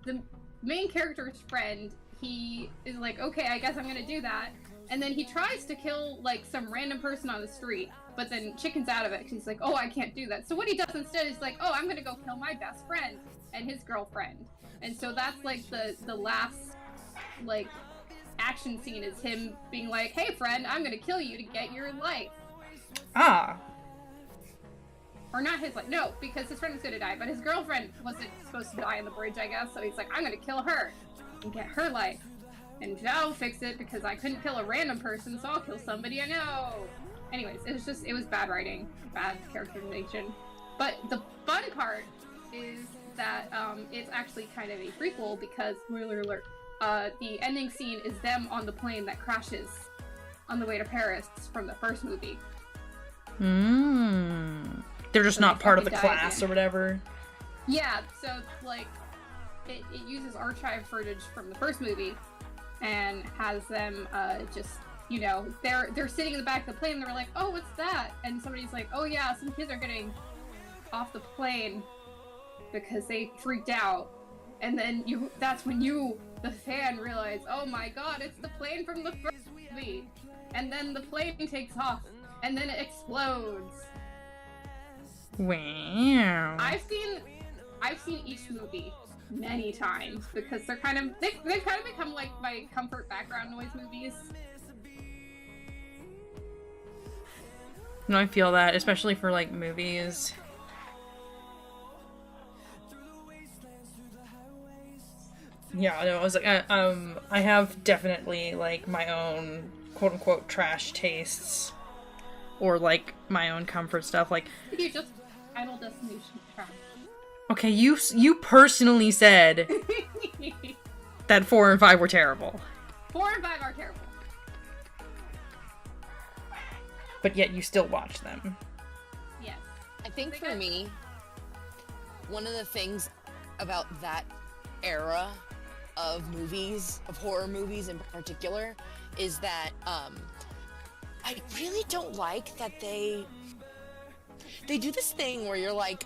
Speaker 1: the main character's friend, he is okay, I guess I'm gonna do that. And then he tries to kill, some random person on the street. But then Chicken's out of it. He's like, oh, I can't do that. So what he does instead is like, oh, I'm gonna go kill my best friend and his girlfriend. And so that's like the last like action scene is him being like, hey friend, I'm gonna kill you to get your life.
Speaker 2: Ah.
Speaker 1: Or not his life. No, because his friend was gonna die, but his girlfriend wasn't supposed to die on the bridge, I guess. So he's like, I'm gonna kill her and get her life. And that'll fix it because I couldn't kill a random person, so I'll kill somebody I know. Anyways, it was bad writing, bad characterization. But the fun part is that it's actually kind of a prequel because, spoiler alert, the ending scene is them on the plane that crashes on the way to Paris from the first movie.
Speaker 2: They're just not part of the class or whatever.
Speaker 1: Yeah, so like it uses archive footage from the first movie and has them just, you know, they're sitting in the back of the plane and they're like, oh, what's that? And somebody's like, oh yeah, some kids are getting off the plane because they freaked out. And then that's when you, the fan, realize, oh my god, it's the plane from the first movie. And then the plane takes off and then it explodes.
Speaker 2: Wow.
Speaker 1: I've seen each movie many times because they've kind of become like my comfort background noise movies.
Speaker 2: No, I feel that, especially for like movies. Yeah, no, I was like, I have definitely like my own quote unquote trash tastes, or like my own comfort stuff. Like,
Speaker 1: You just Final Destination trash.
Speaker 2: okay, you personally said that 4 and 5 were terrible,
Speaker 1: 4 and 5 are terrible.
Speaker 2: but yet you still watch them.
Speaker 1: Yes.
Speaker 3: I think for me, one of the things about that era of movies, of horror movies in particular, is that I really don't like that they do this thing where you're like,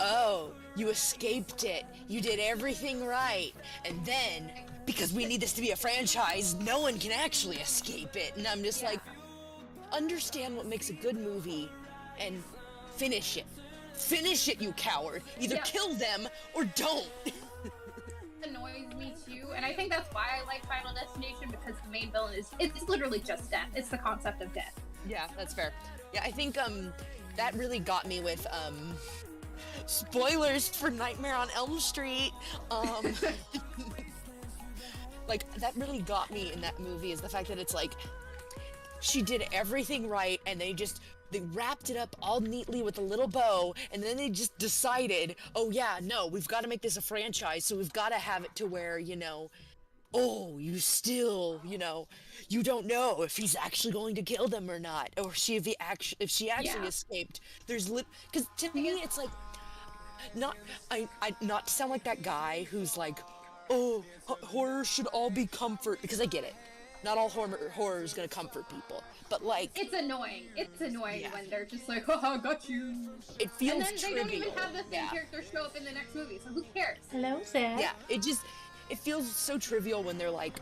Speaker 3: oh, you escaped it, you did everything right, and then, because we need this to be a franchise, no one can actually escape it. And I'm just like, understand what makes a good movie and finish it. Finish it, you coward. Either kill them or don't.
Speaker 1: Annoys me too, and I think that's why I like Final Destination, because the main villain it's literally just death. It's the concept of death.
Speaker 3: Yeah, that's fair. Yeah, I think that really got me with spoilers for Nightmare on Elm Street. Like, that really got me in that movie, is the fact that it's like she did everything right and they wrapped it up all neatly with a little bow, and then they just decided, oh yeah, no, we've got to make this a franchise, so we've got to have it to where, you know, oh, you still, you know, you don't know if he's actually going to kill them or not, or if she actually escaped. There's because to me it's like, not to sound like that guy who's like, oh, horror should all be comfort, because I get it. Not all horror is gonna comfort people, but like,
Speaker 1: it's annoying. It's annoying when they're just like, haha, got you.
Speaker 3: It feels
Speaker 1: and then
Speaker 3: trivial.
Speaker 1: they don't even have the same character show up in the next movie, so who cares?
Speaker 2: Hello, Zach.
Speaker 3: Yeah, it feels so trivial when they're like,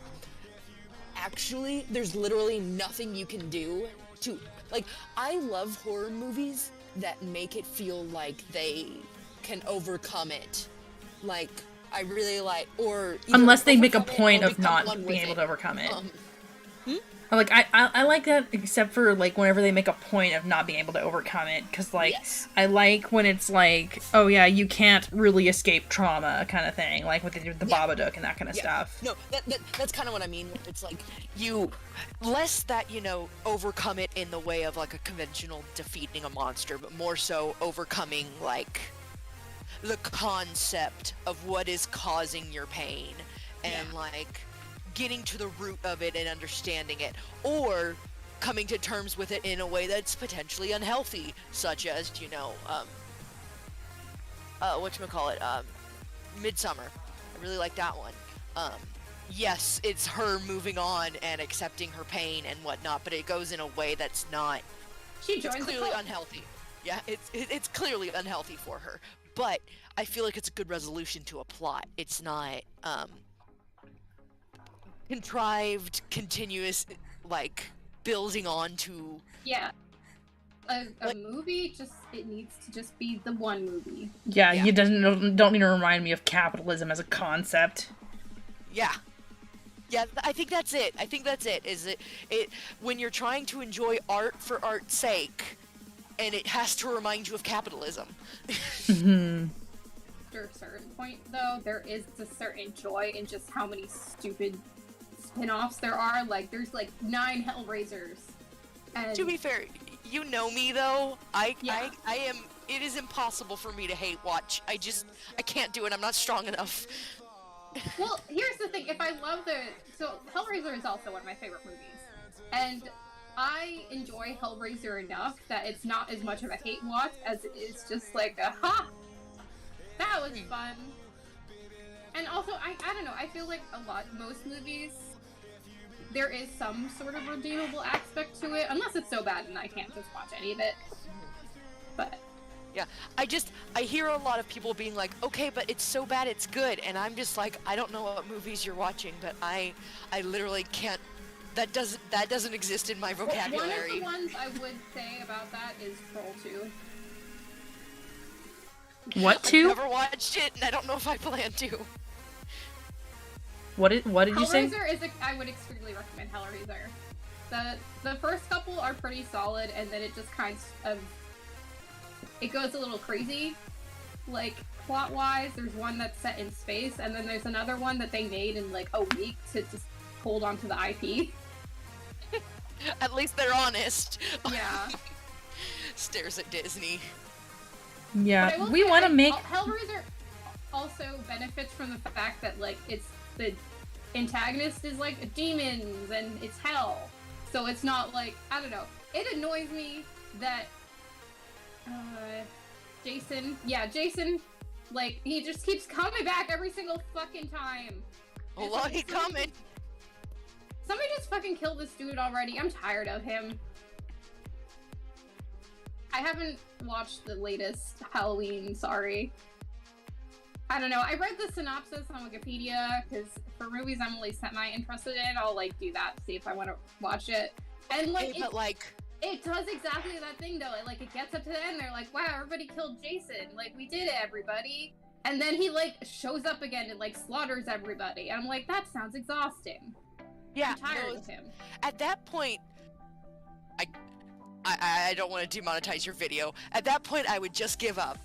Speaker 3: actually, there's literally nothing you can do to, like, I love horror movies that make it feel like they can overcome it. Like, I really like, or
Speaker 2: unless they make a point of not being able to overcome it. Like, I like that, except for like whenever they make a point of not being able to overcome it, because like I like when it's like, oh yeah, you can't really escape trauma kind of thing, like with the Babadook and that kind of stuff.
Speaker 3: No, that's kind of what I mean. It's like, you less that, you know, overcome it in the way of like a conventional defeating a monster, but more so overcoming like the concept of what is causing your pain, and like getting to the root of it and understanding it, or coming to terms with it in a way that's potentially unhealthy, such as, you know, Midsummer. I really like that one. Yes, it's her moving on and accepting her pain and whatnot, but it goes in a way that's not,
Speaker 1: She joins
Speaker 3: it's clearly unhealthy. Yeah, it's clearly unhealthy for her, but I feel like it's a good resolution to a plot. It's not contrived, continuous, like building on to.
Speaker 1: Yeah. a movie, it needs to just be the one movie.
Speaker 2: Yeah, you don't need to remind me of capitalism as a concept.
Speaker 3: Yeah. Yeah, I think that's it. Is it when you're trying to enjoy art for art's sake, and it has to remind you of capitalism.
Speaker 2: Mm-hmm.
Speaker 1: After a certain point, though, there is a certain joy in just how many stupid spin-offs there are. Like, there's like 9 Hellraisers. And
Speaker 3: to be fair, you know me though. I am. It is impossible for me to hate watch. I can't do it. I'm not strong enough.
Speaker 1: Well, here's the thing. If I love so Hellraiser is also one of my favorite movies, and I enjoy Hellraiser enough that it's not as much of a hate watch as it is just like a that was fun. And also, I don't know. I feel like most movies, there is some sort of redeemable aspect to it, unless it's so bad and I can't just watch any of it. But
Speaker 3: yeah, I hear a lot of people being like, okay, but it's so bad it's good, and I'm just like, I don't know what movies you're watching, but I literally can't. That doesn't exist in my vocabulary.
Speaker 1: One of the ones I would say about that is Troll 2.
Speaker 2: What 2?
Speaker 3: I've never watched it, and I don't know if I plan to.
Speaker 2: What did you say?
Speaker 1: Hellraiser I would extremely recommend Hellraiser. The first couple are pretty solid, and then it just kind of it goes a little crazy, like plot-wise. There's one that's set in space, and then there's another one that they made in like a week to just hold on to the IP.
Speaker 3: At least they're honest.
Speaker 1: Yeah.
Speaker 3: Stares at Disney.
Speaker 2: Yeah, we want to make
Speaker 1: Hellraiser also benefits from the fact that like it's the antagonist is like demons and it's hell, so it's not like, I don't know. It annoys me that Jason, like he just keeps coming back every single fucking time.
Speaker 3: Oh, well, he's coming.
Speaker 1: Somebody just fucking kill this dude already. I'm tired of him. I haven't watched the latest Halloween, sorry. I don't know. I read the synopsis on Wikipedia, because for movies I'm only semi-interested in, I'll like do that to see if I want to watch it. And like, it does exactly that thing though. It gets up to the end, they're like, wow, everybody killed Jason. Like, we did it, everybody. And then he like shows up again and like slaughters everybody. And I'm like, that sounds exhausting.
Speaker 3: Yeah,
Speaker 1: I'm tired of him.
Speaker 3: At that point, I don't want to demonetize your video. At that point, I would just give up.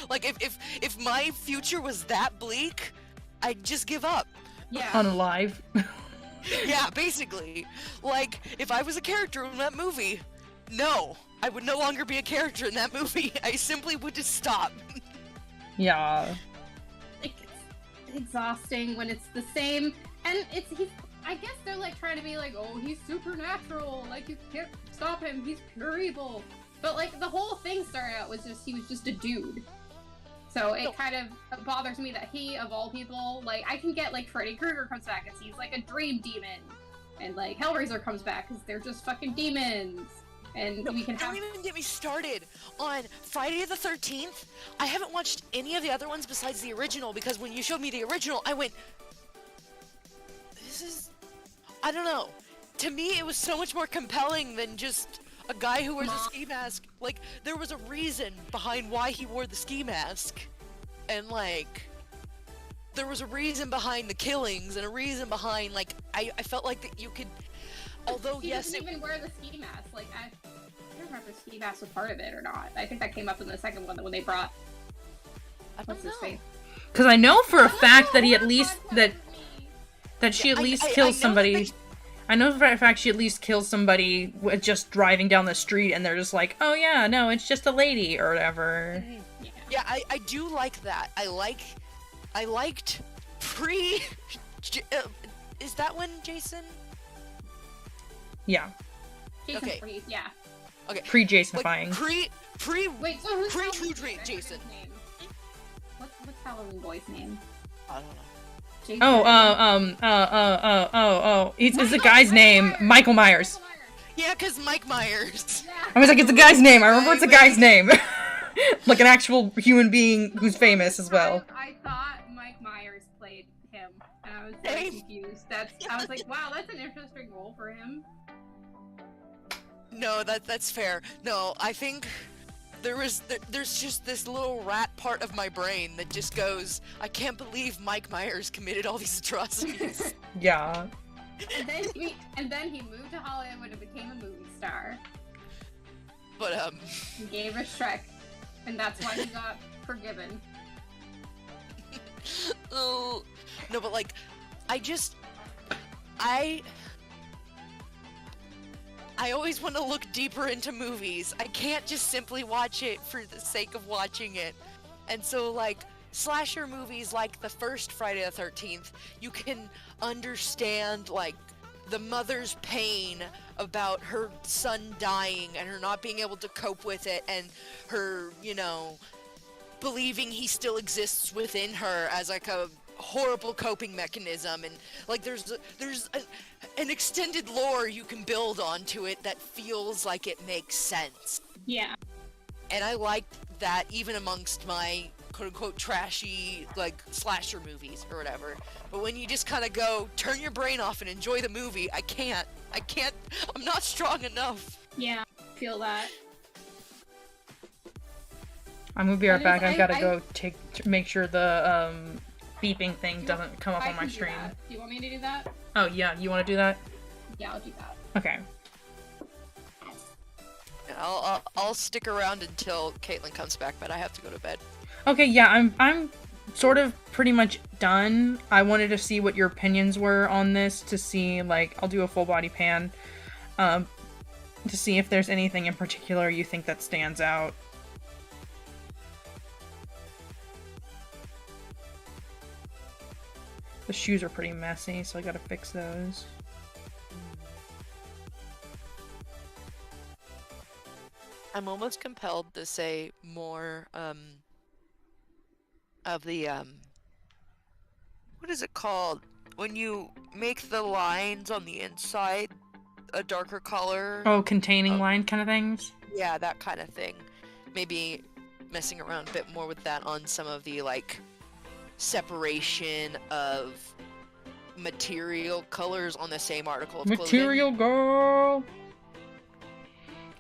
Speaker 3: Like if my future was that bleak, I'd just give up.
Speaker 1: Yeah.
Speaker 2: Unalive.
Speaker 3: Yeah, basically. Like, if I was a character in that movie, no, I would no longer be a character in that movie. I simply would just stop.
Speaker 2: Yeah.
Speaker 1: It's exhausting when it's the same, and I guess they're like trying to be like, oh, he's supernatural, like you can't stop him, he's pure evil. But like the whole thing started out was he was just a dude. So it kind of bothers me that he, of all people, like, I can get like Freddy Krueger comes back and he's like a dream demon, and like Hellraiser comes back because they're just fucking demons, and we can have.
Speaker 3: Don't even get me started on Friday the 13th. I haven't watched any of the other ones besides the original, because when you showed me the original, I went, this is, I don't know. To me, it was so much more compelling than just a guy who wears a ski mask. Like, there was a reason behind why he wore the ski mask. And, like, there was a reason behind the killings and a reason behind, like, I felt like that you could, although,
Speaker 1: he
Speaker 3: yes,
Speaker 1: doesn't even wear the ski mask. Like, I don't remember if the ski mask was part of it or not. I think that came up in the second one when they brought, what's his face?
Speaker 2: Because I know for a fact that he at least, that she at least kills somebody. I know for a fact she at least kills somebody just driving down the street, and they're just like, oh yeah, no, it's just a lady, or whatever.
Speaker 3: Yeah, I do like that. I liked pre... is that one Jason?
Speaker 2: Yeah.
Speaker 1: Jason
Speaker 3: Okay.
Speaker 1: Freeze, yeah.
Speaker 2: Okay. Pre-Jasonifying.
Speaker 3: Like,
Speaker 1: Wait, so who's
Speaker 3: True Dream Jason.
Speaker 1: What's Halloween boy's name?
Speaker 3: I don't know.
Speaker 1: Jason?
Speaker 2: It's a guy's name. Michael Myers.
Speaker 3: Yeah, because Mike Myers.
Speaker 1: Yeah.
Speaker 2: I was like, it's a guy's name. I remember it's a guy's name. Like an actual human being who's famous as well.
Speaker 1: I thought Mike Myers played him, and I was very confused. I was like, wow, that's an interesting role for him.
Speaker 3: No, that's fair. No, I think there's just this little rat part of my brain that just goes, I can't believe Mike Myers committed all these atrocities.
Speaker 2: Yeah.
Speaker 1: And then he moved to Hollywood and became a movie star.
Speaker 3: But
Speaker 1: He gave us Shrek, and that's why he got forgiven.
Speaker 3: oh no, but like, I always want to look deeper into movies. I can't just simply watch it for the sake of watching it. And so, like, slasher movies like the first Friday the 13th, you can understand, like, the mother's pain about her son dying and her not being able to cope with it, and her, you know, believing he still exists within her as, like, a horrible coping mechanism. And, like, there's an extended lore you can build onto it that feels like it makes sense.
Speaker 1: Yeah.
Speaker 3: And I liked that even amongst my quote-unquote trashy, like, slasher movies or whatever. But when you just kind of go, turn your brain off and enjoy the movie, I can't, I'm not strong enough.
Speaker 1: Yeah, feel that.
Speaker 2: I'm gonna be right back. I've gotta go make sure the beeping thing doesn't come up on my stream.
Speaker 1: Do you want me to do that?
Speaker 2: Oh yeah, you want to do that?
Speaker 1: Yeah, I'll do that.
Speaker 2: Okay.
Speaker 3: I'll stick around until Caitlin comes back, but I have to go to bed.
Speaker 2: Okay, yeah, I'm sort of pretty much done. I wanted to see what your opinions were on this, to see, like, I'll do a full body pan, to see if there's anything in particular you think that stands out. The shoes are pretty messy, so I gotta fix those.
Speaker 3: I'm almost compelled to say more, of the, what is it called? When you make the lines on the inside a darker color.
Speaker 2: Oh, containing line kind of things?
Speaker 3: Yeah, that kind of thing. Maybe messing around a bit more with that on some of the, like, separation of material colors on the same article of clothing.
Speaker 2: Material girl!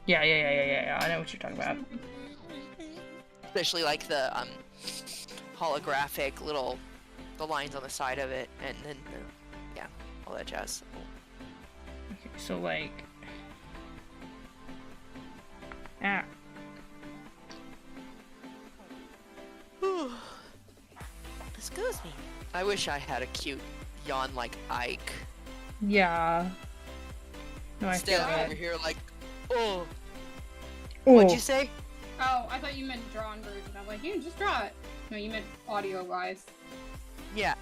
Speaker 2: Yeah, I know what you're talking about.
Speaker 3: Especially like the holographic the lines on the side of it, and then yeah, all that jazz.
Speaker 2: Okay, so like,
Speaker 3: Excuse me. I wish I had a cute yawn like Ike.
Speaker 2: Yeah. No, I feel
Speaker 3: Instead, I'm
Speaker 2: it.
Speaker 3: over here like, oh.
Speaker 2: Oh.
Speaker 3: What'd you say?
Speaker 1: Oh, I thought you meant drawn version. I'm like, you just draw it. No, you meant audio-wise.
Speaker 3: Yeah.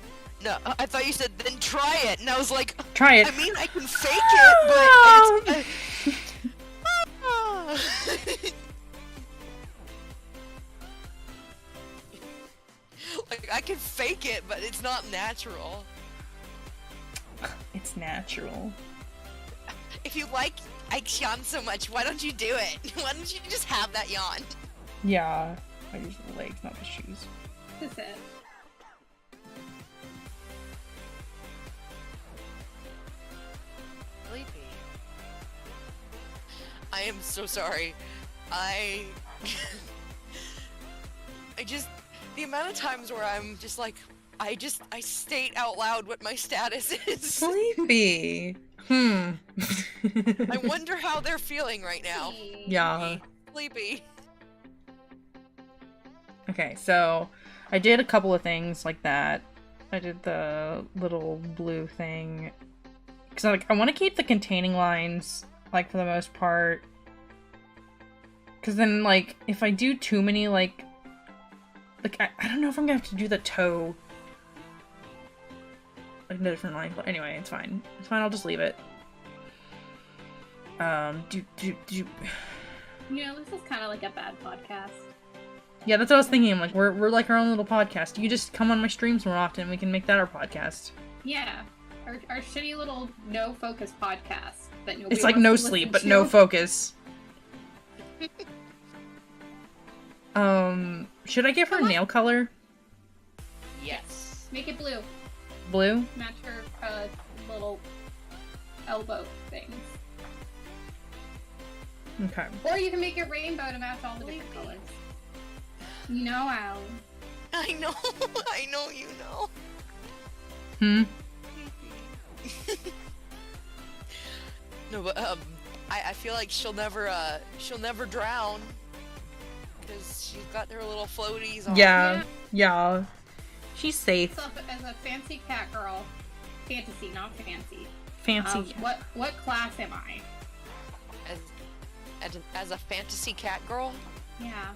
Speaker 3: No, I thought you said then try it, and I was like,
Speaker 2: Try it.
Speaker 3: I mean, I can fake it, but it's. Like, I can fake it, but it's not natural.
Speaker 2: It's natural.
Speaker 3: If you like Ike's yawn so much, why don't you do it? Why don't you just have that yawn?
Speaker 2: Yeah. I use the legs, not the shoes.
Speaker 1: That's it.
Speaker 3: Sleepy. I am so sorry. I just, the amount of times where I'm just like, I state out loud what my status is.
Speaker 2: Sleepy.
Speaker 3: I wonder how they're feeling right now.
Speaker 2: Yeah.
Speaker 3: Sleepy.
Speaker 2: Okay, so I did a couple of things like that. I did the little blue thing. Because I want to keep the containing lines, like, for the most part. Because then, like, if I do too many, I don't know if I'm going to have to do the toe. Like, a different line. But anyway, it's fine. It's fine, I'll just leave it.
Speaker 1: You know, this is kind of like a bad podcast.
Speaker 2: Yeah, that's what I was thinking. I'm like, we're like our own little podcast. You just come on my streams more often. We can make that our podcast.
Speaker 1: Yeah, our shitty little no focus podcast that nobody.
Speaker 2: It's like
Speaker 1: wants
Speaker 2: no
Speaker 1: to
Speaker 2: sleep,
Speaker 1: listen
Speaker 2: but
Speaker 1: to.
Speaker 2: no focus. Should I give her nail color?
Speaker 3: Yes.
Speaker 1: Make it blue.
Speaker 2: Blue?
Speaker 1: Match her little elbow things.
Speaker 2: Okay.
Speaker 1: Or you can make it rainbow to match all the different colors. You know, Al.
Speaker 3: I know. I know you know.
Speaker 2: Hmm?
Speaker 3: No, but I feel like she'll never drown because she's got her little floaties on.
Speaker 2: Yeah. She's safe.
Speaker 1: So, as a fancy cat girl, fantasy, not fancy.
Speaker 2: Fancy.
Speaker 1: What class am I?
Speaker 3: As a fantasy cat girl?
Speaker 1: Yeah.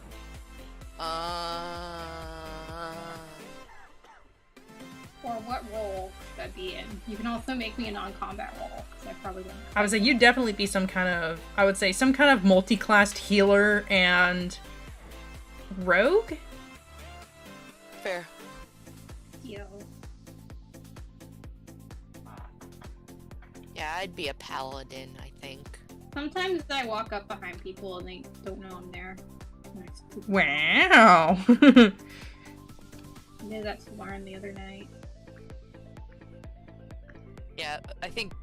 Speaker 1: Or what role could I be in? You can also make me a non-combat role, because I probably wouldn't.
Speaker 2: I would say you'd definitely be some kind of multi-classed healer and rogue?
Speaker 3: Fair.
Speaker 1: Yo.
Speaker 3: Yeah, I'd be a paladin, I think.
Speaker 1: Sometimes I walk up behind people and they don't know I'm there. And I spook them.
Speaker 2: Wow.
Speaker 1: I did that to Lauren the other night.
Speaker 3: Yeah, I think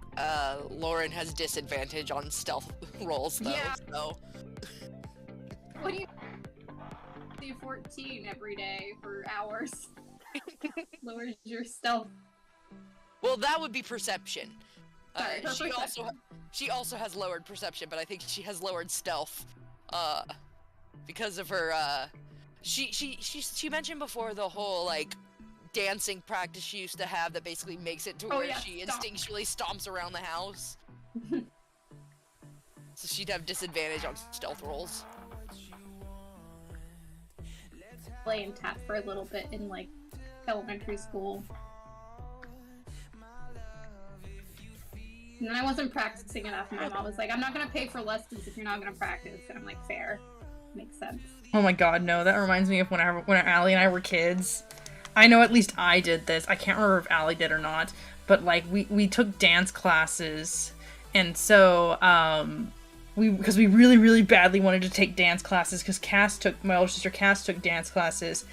Speaker 3: Lauren has disadvantage on stealth rolls though.
Speaker 1: Yeah.
Speaker 3: So.
Speaker 1: What do you do 14 every day for hours? Lowers your stealth.
Speaker 3: Well, that would be perception.
Speaker 1: Sorry, her perception.
Speaker 3: She also has lowered perception, but I think she has lowered stealth. Because of her she mentioned before the whole like dancing practice she used to have that basically makes it to where she instinctually stomps around the house. So she'd have disadvantage on stealth rolls.
Speaker 1: Playing tap for a little bit in like elementary school. And then I wasn't practicing enough. My mom was like, I'm not gonna pay for lessons if you're not gonna practice. And I'm like, fair. Makes sense.
Speaker 2: Oh my god, no, that reminds me of when Allie and I were kids. I know at least I did this. I can't remember if Allie did or not. But like we took dance classes, and so because we really, really badly wanted to take dance classes because my older sister Cass took dance classes,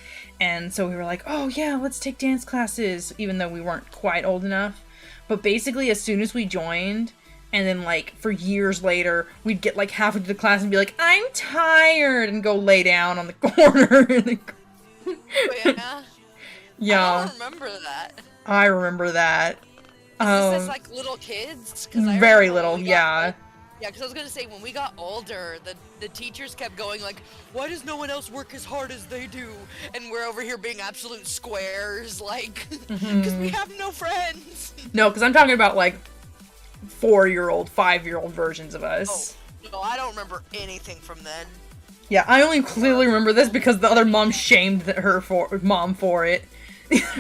Speaker 2: and so we were like, oh yeah, let's take dance classes, even though we weren't quite old enough. But basically, as soon as we joined, and then like for years later, we'd get like halfway through the class and be like, I'm tired, and go lay down on the corner.
Speaker 3: Yeah.
Speaker 2: Yeah.
Speaker 3: I don't remember that.
Speaker 2: I remember that.
Speaker 3: Is this like little kids?
Speaker 2: Very little, yeah.
Speaker 3: Yeah, because I was going to say, when we got older, the teachers kept going like, why does no one else work as hard as they do? And we're over here being absolute squares, like, because we have no friends.
Speaker 2: No, because I'm talking about like 4-year-old, 5-year-old versions of us.
Speaker 3: Oh, no, I don't remember anything from then.
Speaker 2: Yeah, I only clearly remember this because the other mom shamed her for it. Because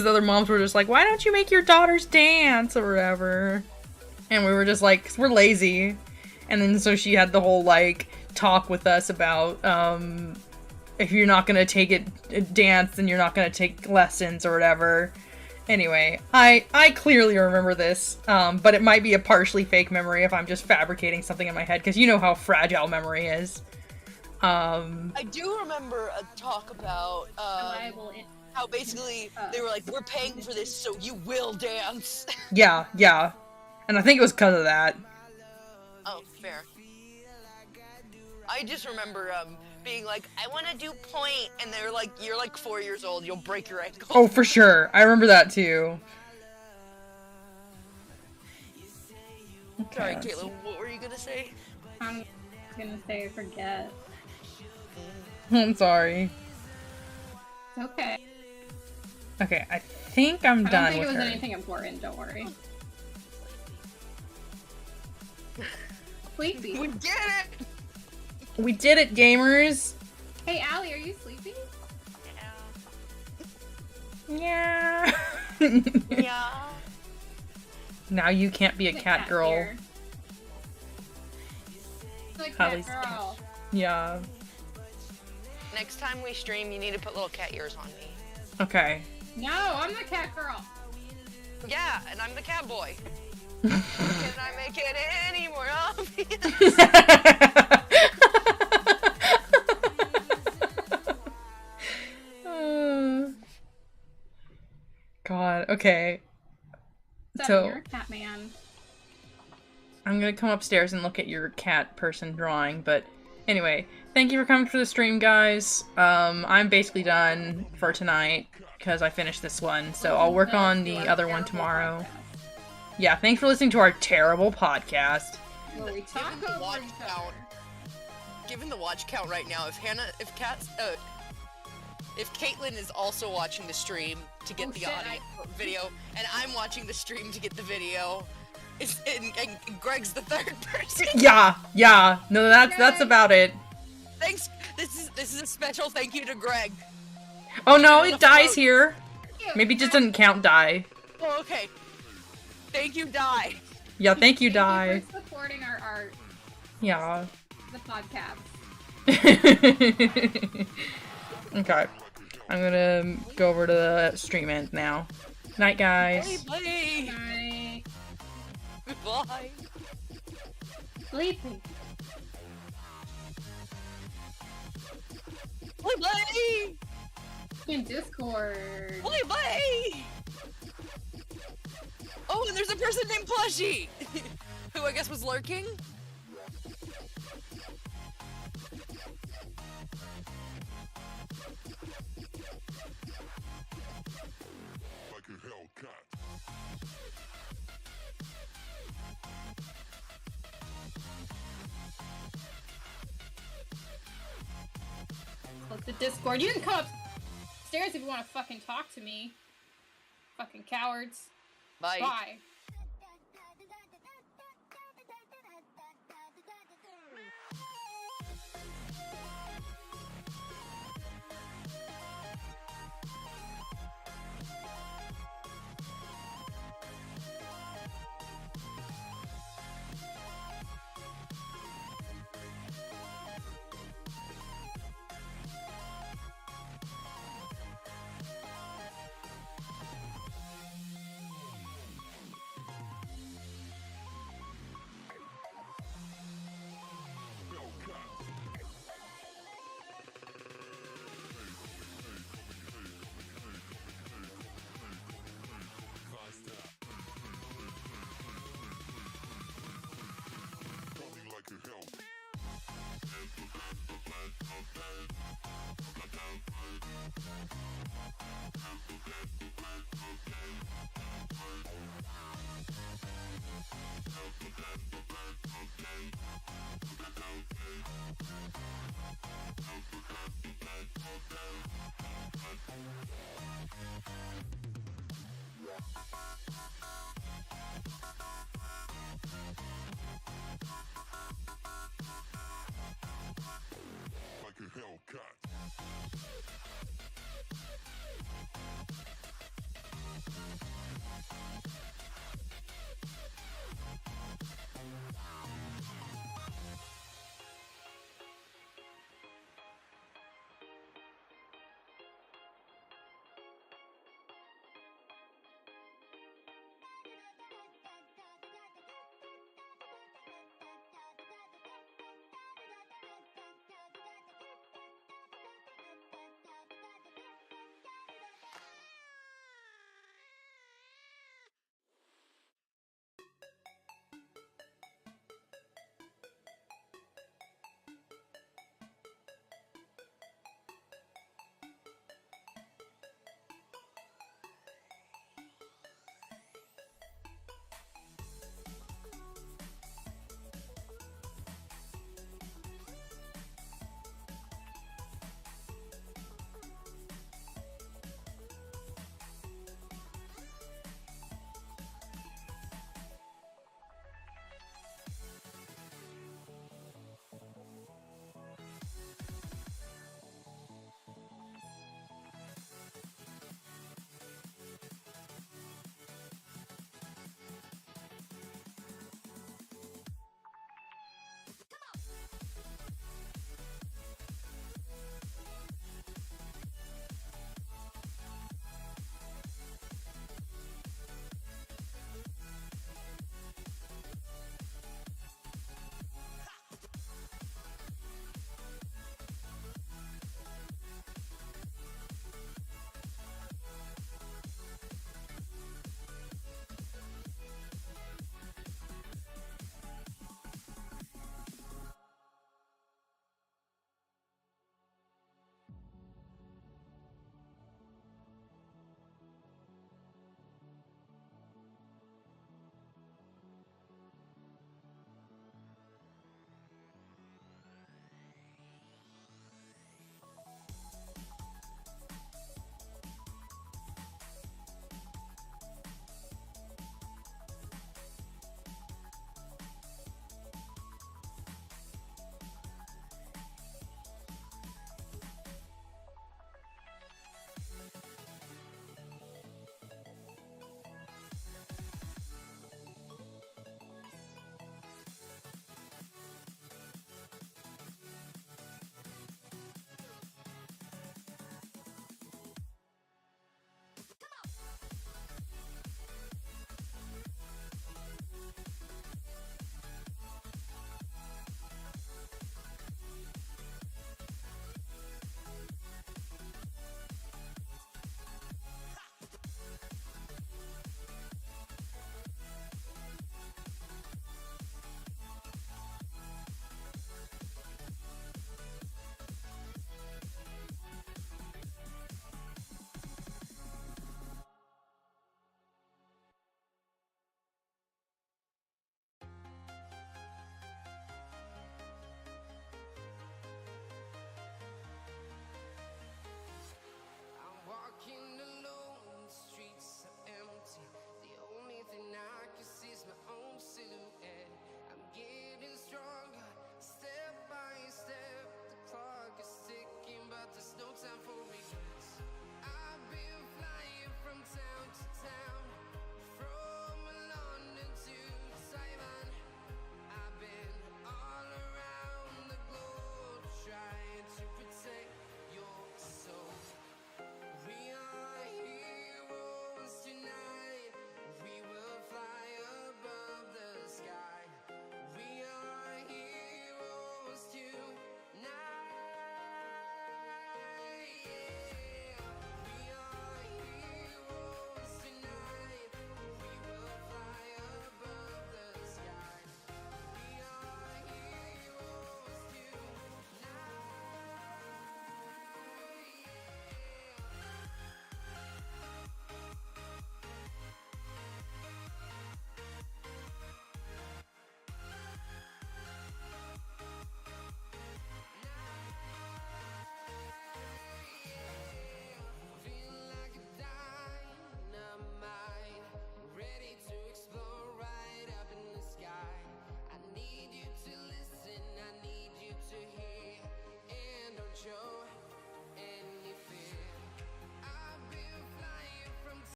Speaker 2: the other moms were just like, why don't you make your daughters dance or whatever? And we were just like, 'cause we're lazy. And then so she had the whole like talk with us about if you're not gonna take it dance, then you're not gonna take lessons or whatever. Anyway, I clearly remember this, but it might be a partially fake memory if I'm just fabricating something in my head, because you know how fragile memory is.
Speaker 3: I do remember a talk about how basically they were like, we're paying for this, so you will dance.
Speaker 2: Yeah. And I think it was because of that.
Speaker 3: Oh, fair. I just remember being like, I want to do point, and they're like, you're like 4 years old, you'll break your ankle.
Speaker 2: Oh, for sure. I remember that too.
Speaker 3: Okay, sorry, Caitlin, what were you gonna say?
Speaker 1: I'm gonna say I forget.
Speaker 2: I'm sorry.
Speaker 1: It's okay.
Speaker 2: Okay, I think I'm done with her.
Speaker 1: I don't think it was anything important, don't worry. Sleepy.
Speaker 3: We did it!
Speaker 2: We did it, gamers!
Speaker 1: Hey, Allie, are you sleepy?
Speaker 2: Yeah.
Speaker 3: Yeah.
Speaker 2: Now you can't be a cat girl.
Speaker 1: Here. The cat
Speaker 2: Allie's
Speaker 1: girl.
Speaker 2: Yeah.
Speaker 3: Next time we stream, you need to put little cat ears on me.
Speaker 2: Okay.
Speaker 1: No, I'm the cat girl.
Speaker 3: Yeah, and I'm the cat boy. Can I make it any more obvious? God, okay.
Speaker 1: So,
Speaker 2: So
Speaker 1: you're a cat man.
Speaker 2: I'm gonna come upstairs and look at your cat person drawing, but anyway, thank you for coming to the stream, guys. I'm basically done for tonight, because I finished this one, so I'll work on the other one tomorrow. Yeah, thanks for listening to our terrible podcast.
Speaker 1: Where we talk
Speaker 3: Given the
Speaker 1: over
Speaker 3: watch
Speaker 1: each
Speaker 3: count,
Speaker 1: other.
Speaker 3: given the watch count right now, if Caitlin is also watching the stream to get the audio video, and I'm watching the stream to get the video, and Greg's the third person.
Speaker 2: Yeah. No, that's about it.
Speaker 3: Thanks. This is a special thank you to Greg.
Speaker 2: Oh no, it dies here. Maybe it just doesn't count die.
Speaker 3: Oh, okay. Thank you, Die.
Speaker 2: Yeah, thank you,
Speaker 1: Thank
Speaker 2: Die.
Speaker 1: you for supporting our art,
Speaker 2: Yeah.
Speaker 1: the podcast.
Speaker 2: Okay. I'm gonna go over to the stream end now. Night, guys.
Speaker 3: Bye.
Speaker 1: Bye.
Speaker 3: Bye.
Speaker 1: Sleeping.
Speaker 3: Bye.
Speaker 1: In Discord.
Speaker 3: Bye. Oh, and there's a person named Plushie, who I guess was lurking.
Speaker 4: Like a Hellcat.
Speaker 1: Close the Discord. You can come upstairs if you want to fucking talk to me. Fucking cowards.
Speaker 3: Bye.
Speaker 1: Bye.